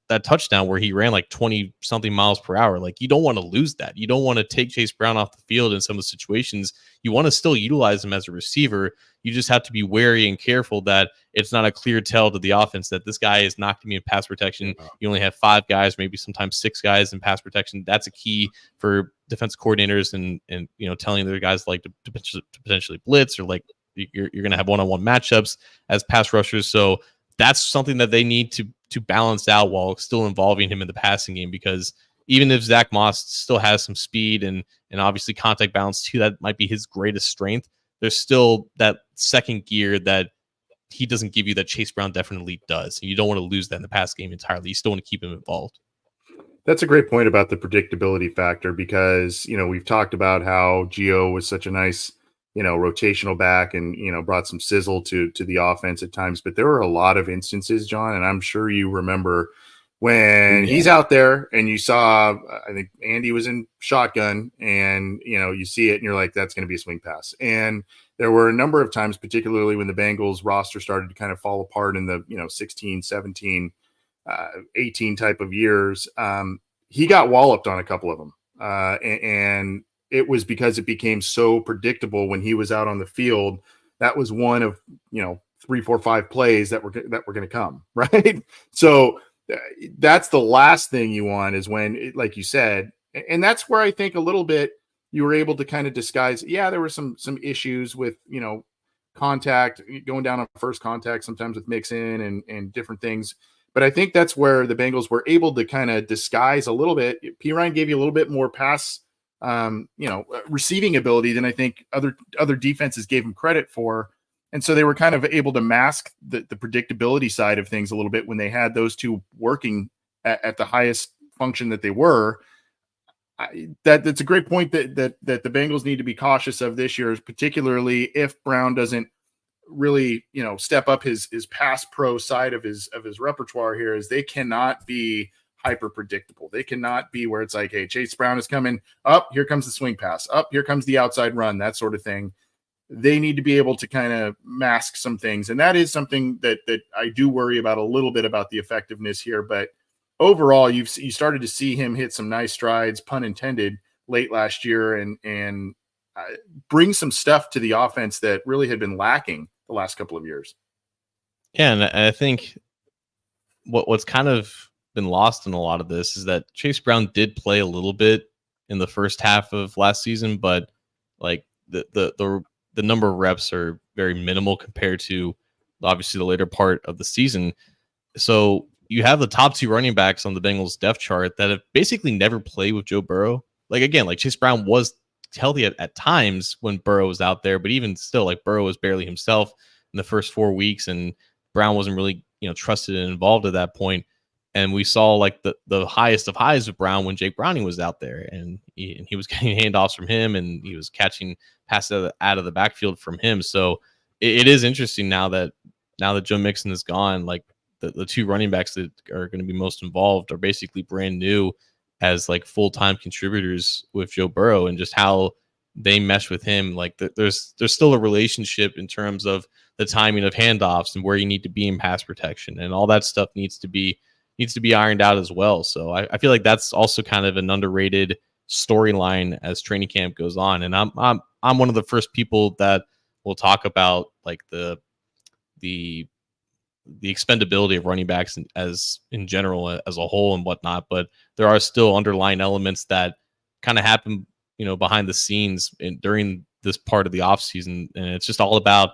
Speaker 2: that touchdown where he ran like 20 something miles per hour, like you don't want to lose that. You don't want to take Chase Brown off the field in some of the situations. You want to still utilize him as a receiver. You just have to be wary and careful that it's not a clear tell to the offense that this guy is not going to be in pass protection. You only have 5 guys, maybe sometimes 6 guys in pass protection. That's a key for defense coordinators and telling their guys like to potentially blitz, or like you're going to have one-on-one matchups as pass rushers. So that's something that they need to balance out while still involving him in the passing game, because even if Zach Moss still has some speed and obviously contact balance too, that might be his greatest strength, there's still that second gear that he doesn't give you that Chase Brown definitely does. You don't want to lose that in the pass game entirely. You still want to keep him involved.
Speaker 1: That's a great point about the predictability factor, because, we've talked about how Gio was such a nice, rotational back and, brought some sizzle to the offense at times. But there were a lot of instances, John, and I'm sure you remember when he's out there and you saw, I think Andy was in shotgun and, you see it and you're like, that's going to be a swing pass. And there were a number of times, particularly when the Bengals roster started to kind of fall apart in the, 16, 17, 18 type of years. He got walloped on a couple of them. And it was because it became so predictable when he was out on the field. That was one of, 3, 4, 5 plays that were going to come. Right. So that's the last thing you want, is when, like you said, and that's where I think a little bit you were able to kind of disguise. Yeah, there were some issues with, contact, going down on first contact, sometimes with Mixon and different things. But I think that's where the Bengals were able to kind of disguise a little bit. Perine gave you a little bit more pass, receiving ability than I think other defenses gave him credit for. And so they were kind of able to mask the predictability side of things a little bit when they had those two working at the highest function that they were. That's a great point that the Bengals need to be cautious of this year, particularly if Brown doesn't really, step up his pass pro side of his repertoire here, is they cannot be hyper predictable. They cannot be where it's like, hey, Chase Brown is coming up, here comes the swing pass, up, here comes the outside run, that sort of thing. They need to be able to kind of mask some things. And that is something that I do worry about a little bit about the effectiveness here. But overall, you started to see him hit some nice strides, pun intended, late last year and bring some stuff to the offense that really had been lacking the last couple of years.
Speaker 2: Yeah, and I think what's kind of been lost in a lot of this is that Chase Brown did play a little bit in the first half of last season, but like the number of reps are very minimal compared to obviously the later part of the season. So you have the top 2 running backs on the Bengals depth chart that have basically never played with Joe Burrow. like again, like Chase Brown was healthy at times when Burrow was out there, but even still, like Burrow was barely himself in the first 4 weeks, and Brown wasn't really trusted and involved at that point. And we saw like the highest of highs of Brown when Jake Browning was out there, and he was getting handoffs from him, and he was catching passes out of the backfield from him. So it is interesting now that Joe Mixon is gone, like the two running backs that are going to be most involved are basically brand new as like full-time contributors with Joe Burrow, and just how they mesh with him. Like there's still a relationship in terms of the timing of handoffs and where you need to be in pass protection, and all that stuff needs to be ironed out as well. So I feel like that's also kind of an underrated storyline as training camp goes on. And I'm one of the first people that will talk about like the expendability of running backs as in general as a whole and whatnot, but there are still underlying elements that kind of happen, behind the scenes during this part of the offseason. And it's just all about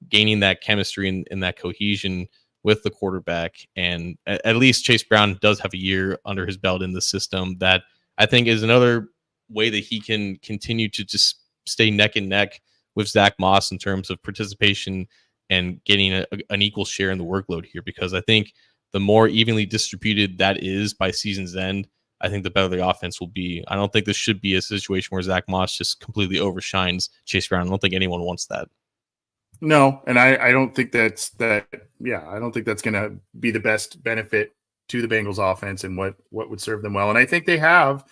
Speaker 2: gaining that chemistry and that cohesion with the quarterback. And at least Chase Brown does have a year under his belt in the system that I think is another way that he can continue to just stay neck and neck with Zach Moss in terms of participation and getting an equal share in the workload here, because I think the more evenly distributed that is by season's end, I think the better the offense will be. I don't think this should be a situation where Zach Moss just completely overshines Chase Brown. I don't think anyone wants that.
Speaker 1: No, and I don't think that's that. Yeah, I don't think that's going to be the best benefit to the Bengals offense and what would serve them well. And I think they have.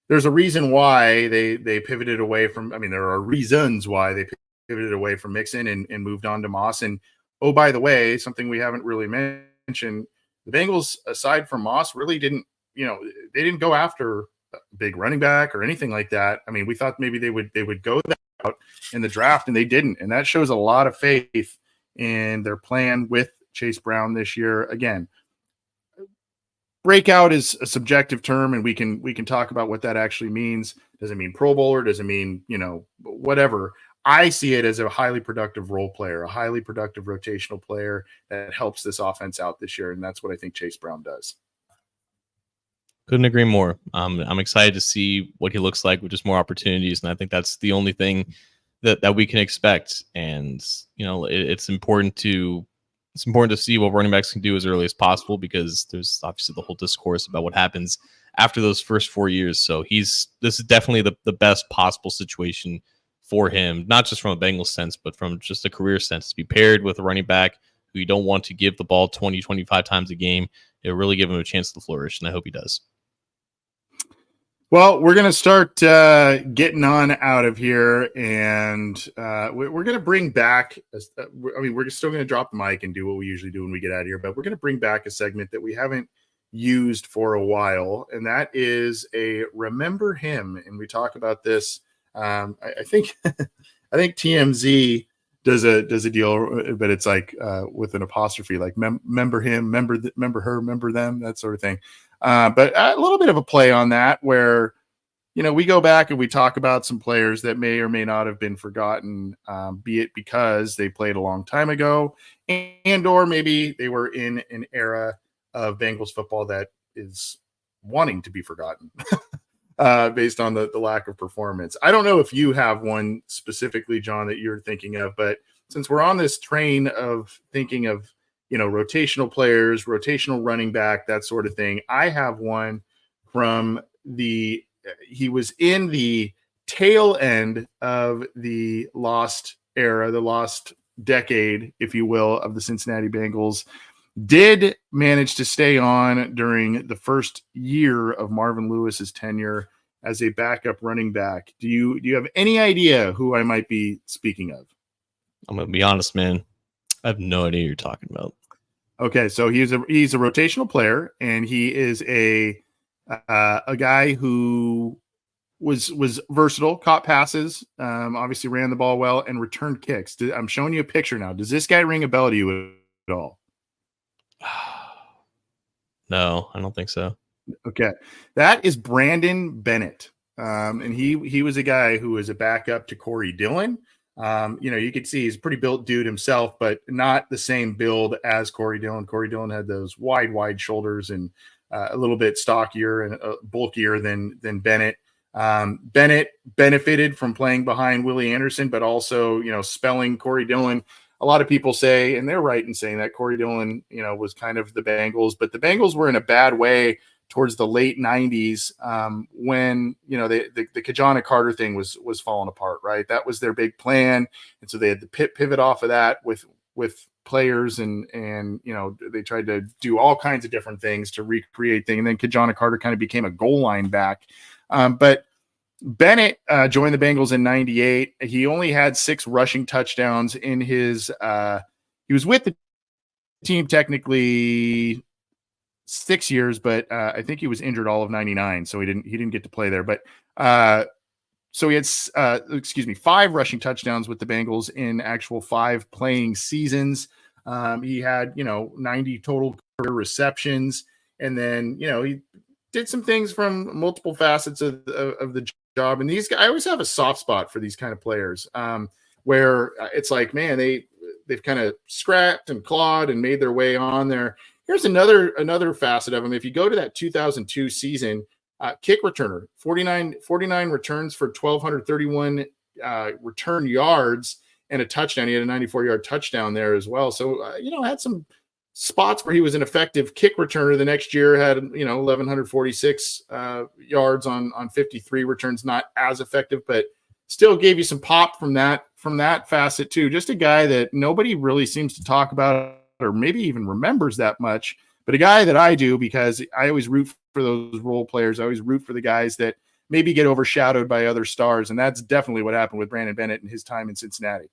Speaker 1: There's a reason why they pivoted away from. I mean, there are reasons why they pivoted away from Mixon and moved on to Moss. And oh, by the way, something we haven't really mentioned: the Bengals, aside from Moss, really didn't. They didn't go after a big running back or anything like that. I mean, we thought maybe they would go that out in the draft, and they didn't. And that shows a lot of faith in their plan with Chase Brown this year. Again, breakout is a subjective term, and we can talk about what that actually means. Does it mean Pro Bowler? Does it mean, whatever? I see it as a highly productive role player, a highly productive rotational player that helps this offense out this year. And that's what I think Chase Brown does.
Speaker 2: Couldn't agree more. I'm excited to see what he looks like with just more opportunities. And I think that's the only thing that we can expect. And, it's important to see what running backs can do as early as possible, because there's obviously the whole discourse about what happens after those first 4 years. So this is definitely the best possible situation for him, not just from a Bengals sense, but from just a career sense, to be paired with a running back who you don't want to give the ball 20, 25 times a game. It'll really give him a chance to flourish, and I hope he does.
Speaker 1: Well, we're going to start getting on out of here, and we're going to bring back we're still going to drop the mic and do what we usually do when we get out of here, but we're going to bring back a segment that we haven't used for a while, and that is a Remember Him. And we talk about this. I think TMZ does a deal, but it's like with an apostrophe, like remember him, remember her, remember them, that sort of thing. But a little bit of a play on that, where, we go back and we talk about some players that may or may not have been forgotten, be it because they played a long time ago and or maybe they were in an era of Bengals football that is wanting to be forgotten based on the lack of performance. I don't know if you have one specifically, John, that you're thinking of, but since we're on this train of thinking of rotational players, rotational running back, that sort of thing, I have one from he was in the tail end of the lost era, the lost decade, if you will, of the Cincinnati Bengals. Did manage to stay on during the first year of Marvin Lewis's tenure as a backup running back. Do you have any idea who I might be speaking of?
Speaker 2: I'm going to be honest, man. I have no idea who you're talking about.
Speaker 1: Okay, so he's a rotational player, and he is a guy who was versatile, caught passes, obviously ran the ball well, and returned kicks. I'm showing you a picture now. Does this guy ring a bell to you at all?
Speaker 2: No, I don't think so.
Speaker 1: Okay, that is Brandon Bennett, and he was a guy who was a backup to Corey Dillon. You could see he's a pretty built dude himself, but not the same build as Corey Dillon. Corey Dillon had those wide shoulders and a little bit stockier and bulkier than Bennett. Bennett benefited from playing behind Willie Anderson, but also, spelling Corey Dillon. A lot of people say, and they're right in saying that Corey Dillon, was kind of the Bengals, but the Bengals were in a bad way towards the late 90s when, the Kajana Carter thing was falling apart, right? That was their big plan. And so they had to pivot off of that with players and they tried to do all kinds of different things to recreate things. And then Kajana Carter kind of became a goal line back. But Bennett joined the Bengals in 98. He only had 6 rushing touchdowns in his he was with the team technically 6 years, but I think he was injured all of 99, so he didn't get to play there. But so he had 5 rushing touchdowns with the Bengals in actual 5 playing seasons. He had 90 total career receptions, and then he did some things from multiple facets of the job. And these guys, I always have a soft spot for these kind of players, where it's like, man, they've kind of scrapped and clawed and made their way on there. Here's another facet of them. If you go to that 2002 season, kick returner, 49 returns for 1,231 return yards and a touchdown. He had a 94-yard touchdown there as well. So, had some spots where he was an effective kick returner. The next year had, 1,146 yards on 53 returns, not as effective, but still gave you some pop from that facet too. Just a guy that nobody really seems to talk about or maybe even remembers that much, but a guy that I do because I always root for those role players. I always root for the guys that maybe get overshadowed by other stars. And that's definitely what happened with Brandon Bennett and his time in Cincinnati.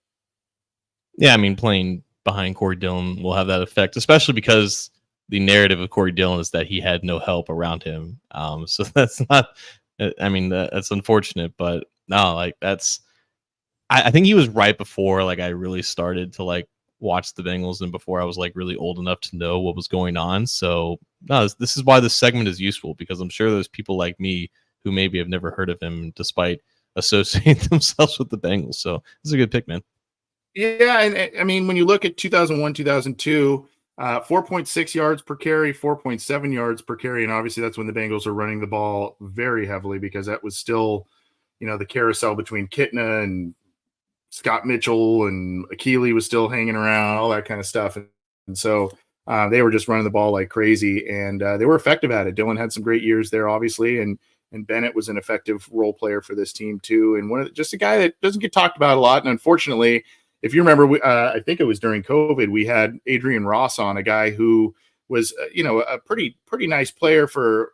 Speaker 2: Yeah. I mean, playing behind Corey Dillon will have that effect, especially because the narrative of Corey Dillon is that he had no help around him. So that's not, that's unfortunate, but no, I think he was right before, I really started to watch the Bengals and before I was really old enough to know what was going on. So no, this is why this segment is useful, because I'm sure there's people like me who maybe have never heard of him despite associating themselves with the Bengals. So this is a good pick, man.
Speaker 1: Yeah. And I mean, when you look at 2001, 2002, 4.6 yards per carry, 4.7 yards per carry. And obviously that's when the Bengals are running the ball very heavily, because that was still, the carousel between Kitna and Scott Mitchell and Akili was still hanging around, all that kind of stuff. And so they were just running the ball like crazy, and they were effective at it. Dillon had some great years there, obviously, and Bennett was an effective role player for this team too. And just a guy that doesn't get talked about a lot. And unfortunately, if you remember, I think it was during COVID, we had Adrian Ross on, a guy who was, a pretty nice player for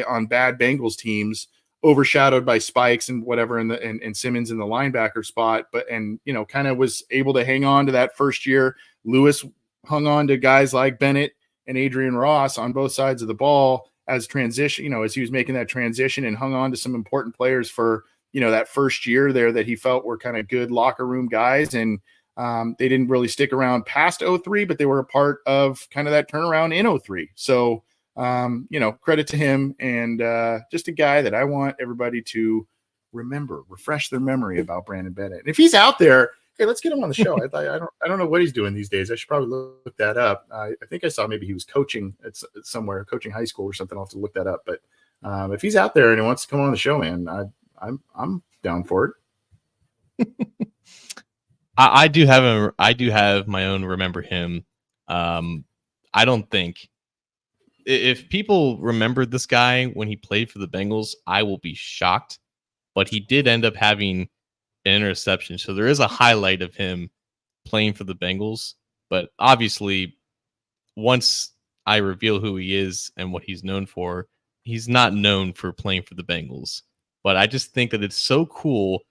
Speaker 1: on bad Bengals teams, overshadowed by Spikes and whatever and Simmons in the linebacker spot, but kind of was able to hang on to that first year. Lewis hung on to guys like Bennett and Adrian Ross on both sides of the ball as transition, as he was making that transition, and hung on to some important players for, that first year there that he felt were kind of good locker room guys. And they didn't really stick around past 03, but they were a part of kind of that turnaround in 03. So, credit to him, and just a guy that I want everybody to refresh their memory about Brandon Bennett. And if he's out there, hey, let's get him on the show. I don't know what he's doing these days. I should probably look that up. I think I saw maybe he was coaching at somewhere, coaching high school or something. I'll have to look that up. But if he's out there and he wants to come on the show, man, I'm down for it.
Speaker 2: I do have my own remember him. I don't think, if people remembered this guy when he played for the Bengals, I will be shocked. But he did end up having an interception. So there is a highlight of him playing for the Bengals. But obviously, once I reveal who he is and what he's known for, he's not known for playing for the Bengals. But I just think that it's so cool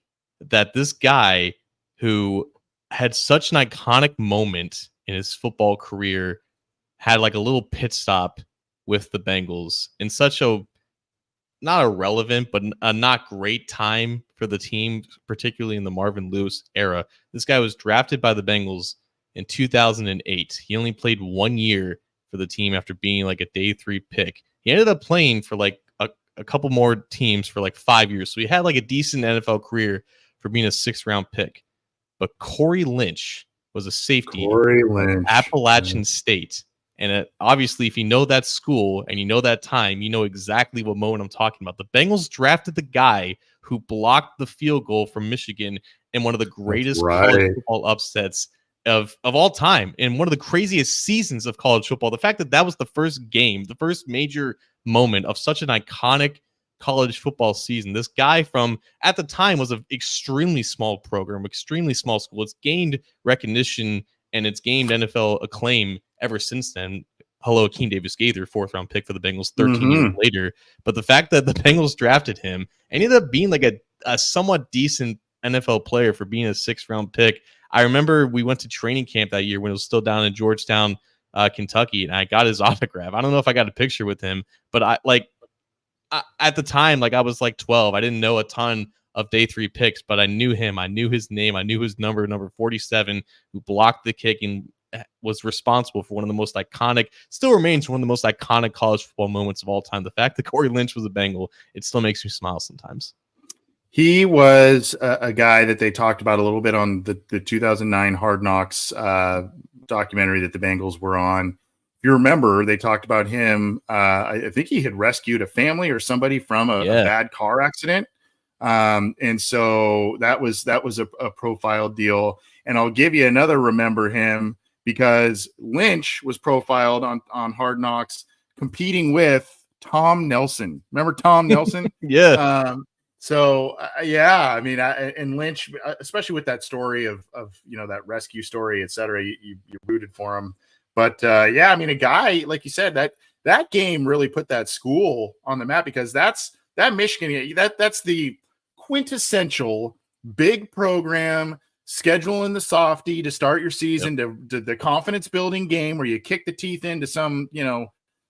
Speaker 2: that this guy who had such an iconic moment in his football career had a little pit stop with the Bengals in such a, not irrelevant, but a not great time for the team, particularly in the Marvin Lewis era. This guy was drafted by the Bengals in 2008. He only played 1 year for the team after being a day 3 pick. He ended up playing for a couple more teams for 5 years. So he had a decent NFL career for being a 6th round pick. But Corey Lynch was a safety at Appalachian State. And obviously, if you know that school and you know that time, you know exactly what moment I'm talking about. The Bengals drafted the guy who blocked the field goal from Michigan in one of the greatest college football upsets of all time, in one of the craziest seasons of college football. The fact that that was the first game, the first major moment of such an iconic college football season. This guy from, at the time, was an extremely small program, extremely small school. It's gained recognition and it's gained NFL acclaim ever since then. Hello, Akeem Davis-Gaither, 4th-round pick for the Bengals 13 years later. But the fact that the Bengals drafted him and he ended up being like a somewhat decent NFL player for being a 6th-round pick. I remember we went to training camp that year when it was still down in Georgetown, Kentucky, and I got his autograph. I don't know if I got a picture with him, but at the time, I was 12. I didn't know a ton of day 3 picks, but I knew him. I knew his name. I knew his number 47, who blocked the kick and was responsible for one of the most iconic, still remains one of the most iconic college football moments of all time. The fact that Corey Lynch was a Bengal, it still makes me smile sometimes.
Speaker 1: He was a guy that they talked about a little bit on the 2009 Hard Knocks documentary that the Bengals were on. If you remember, they talked about him. I think he had rescued a family or somebody from a bad car accident. And so that was a profile deal. And I'll give you another remember him, because Lynch was profiled on Hard Knocks competing with Tom Nelson. Remember Tom Nelson?
Speaker 2: Yeah.
Speaker 1: I mean, and Lynch, especially with that story of that rescue story, et cetera, you rooted for him. But I mean, a guy, like you said, that game really put that school on the map, because that Michigan, that's the quintessential big program, schedule in the softie to start your season, to the confidence building game where you kick the teeth into some,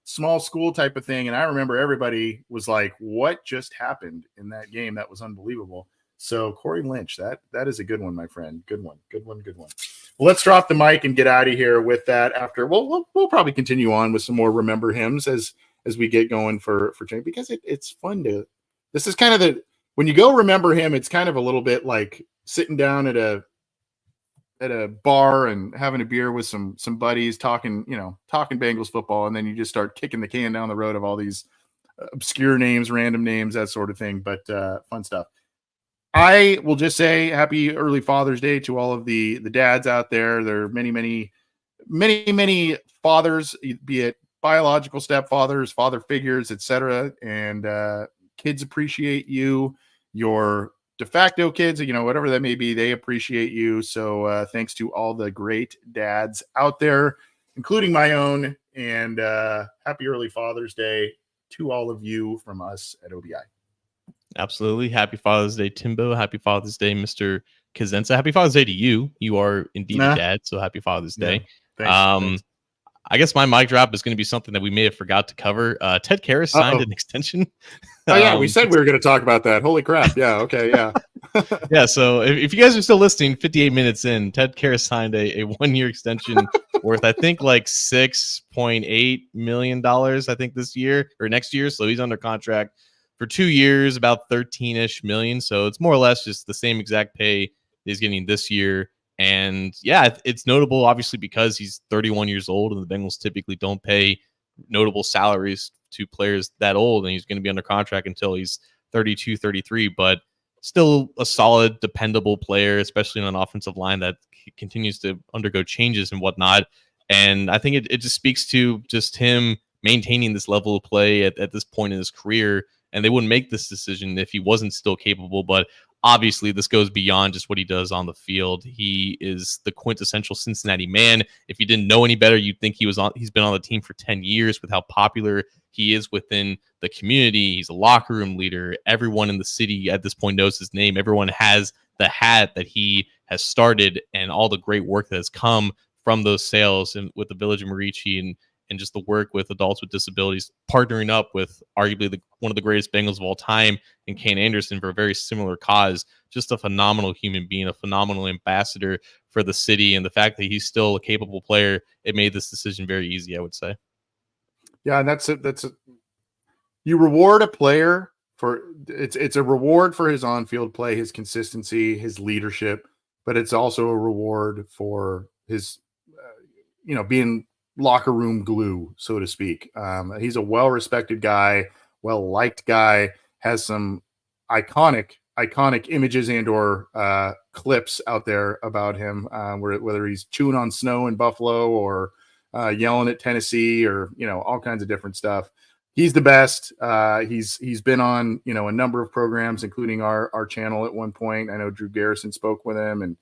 Speaker 1: small school type of thing. And I remember everybody was like, what just happened in that game? That was unbelievable. So Corey Lynch, that is a good one, my friend. Good one. Well, let's drop the mic and get out of here with that. After we'll probably continue on with some more remember hymns as we get going for training, because it's fun to, this is kind of when you go remember him, it's kind of a little bit like sitting down at a bar and having a beer with some buddies, talking Bengals football, and then you just start kicking the can down the road of all these obscure names, random names, that sort of thing. But fun stuff. I will just say happy early Father's Day to all of the dads out there. There are many fathers, be it biological stepfathers, father figures, etc. And kids appreciate you. Your de facto kids, whatever that may be, they appreciate you. So thanks to all the great dads out there, including my own. And happy early Father's Day to all of you from us at OBI.
Speaker 2: Absolutely. Happy Father's Day, Timbo. Happy Father's Day, Mr. Kazenza. Happy Father's Day to you. You are indeed a dad, so happy Father's Day. Thanks. I guess my mic drop is going to be something that we may have forgot to cover. Ted Karras signed an extension.
Speaker 1: Oh, yeah, we said we were going to talk about that. Holy crap. Yeah, okay, yeah.
Speaker 2: Yeah, so if you guys are still listening, 58 minutes in, Ted Karras signed a 1-year extension worth, I think, like $6.8 million, I think, this year or next year. So he's under contract for 2 years, about 13-ish million. So it's more or less just the same exact pay he's getting this year. And yeah, it's notable, obviously, because he's 31 years old, and the Bengals typically don't pay notable salaries to players that old, and he's going to be under contract until he's 32, 33, but still a solid, dependable player, especially on an offensive line that continues to undergo changes and whatnot. And I think it just speaks to just him maintaining this level of play at this point in his career. And they wouldn't make this decision if he wasn't still capable. But obviously, this goes beyond just what he does on the field. He is the quintessential Cincinnati man. If you didn't know any better, you'd think he's been on the team for 10 years with how popular he is within the community. He's a locker room leader. Everyone in the city at this point knows his name. Everyone has the hat that he has started, and all the great work that has come from those sales and with the Village of Marici and just the work with adults with disabilities, partnering up with arguably one of the greatest Bengals of all time and Kane Anderson for a very similar cause. Just a phenomenal human being, a phenomenal ambassador for the city. And the fact that he's still a capable player, it made this decision very easy, I would say.
Speaker 1: Yeah, and that's it. You reward a player for it's a reward for his on-field play, his consistency, his leadership, but it's also a reward for his being locker room glue, so to speak. He's a well-respected guy, well-liked guy, has some iconic images and or clips out there about him, whether he's chewing on snow in Buffalo or yelling at Tennessee or, all kinds of different stuff. He's the best. He's been on, a number of programs, including our channel at one point. I know Drew Garrison spoke with him and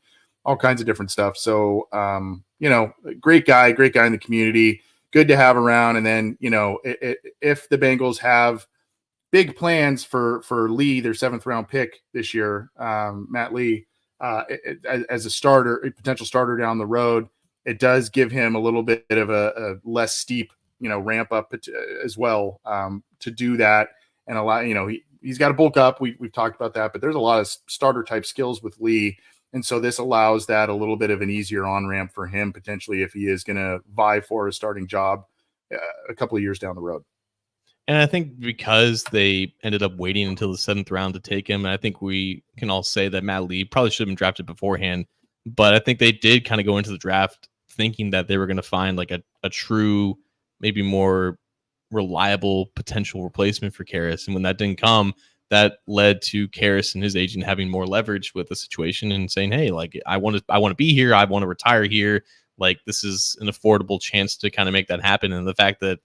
Speaker 1: all kinds of different stuff. So, great guy in the community, good to have around. And then, if the Bengals have big plans for Lee, their 7th round pick this year, Matt Lee, as a potential starter down the road, it does give him a little bit of a less steep, ramp up as well, to do that and allow, he's got to bulk up. We've talked about that, but there's a lot of starter type skills with Lee. And so this allows that a little bit of an easier on ramp for him, potentially, if he is going to vie for a starting job a couple of years down the road.
Speaker 2: And I think because they ended up waiting until the 7th round to take him, and I think we can all say that Matt Lee probably should have been drafted beforehand, but I think they did kind of go into the draft thinking that they were going to find like a true, maybe more reliable potential replacement for Karras. And when that didn't come, that led to Karras and his agent having more leverage with the situation and saying, hey, like, I want to be here. I want to retire here. Like, this is an affordable chance to kind of make that happen. And the fact that,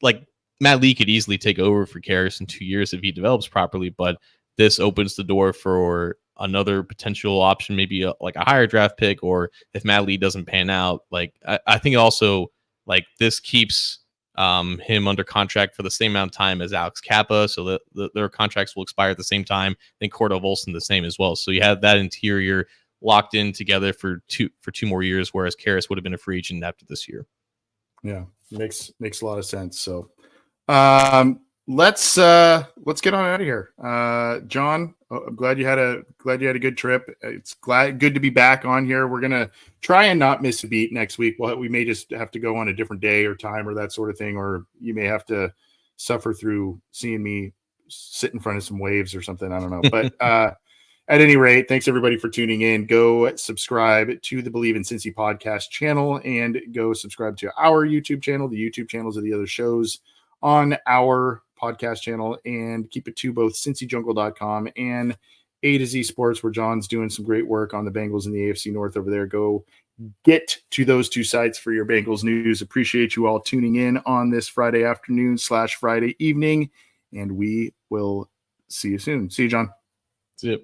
Speaker 2: like, Matt Lee could easily take over for Karras in 2 years if he develops properly, but this opens the door for another potential option, maybe a higher draft pick, or if Matt Lee doesn't pan out, like, I think also, like, this keeps him under contract for the same amount of time as Alex Kappa, so that their contracts will expire at the same time. I think Cordell Volson the same as well. So you have that interior locked in together for two more years, whereas Karras would have been a free agent after this year.
Speaker 1: Yeah, makes a lot of sense. So let's get on out of here. John, I'm glad you had a good trip. It's good to be back on here. We're gonna try and not miss a beat next week. We may just have to go on a different day or time or that sort of thing, or you may have to suffer through seeing me sit in front of some waves or something. I don't know. But at any rate, thanks everybody for tuning in. Go subscribe to the Believe in Cincy podcast channel and go subscribe to our YouTube channel, the YouTube channels of the other shows on our podcast channel, and keep it to both cincyjungle.com and A to Z Sports, where John's doing some great work on the Bengals in the AFC North over there. Go get to those two sites for your Bengals news. Appreciate you all tuning in on this Friday afternoon / Friday evening, and we will see you soon. See you, John.
Speaker 2: See you.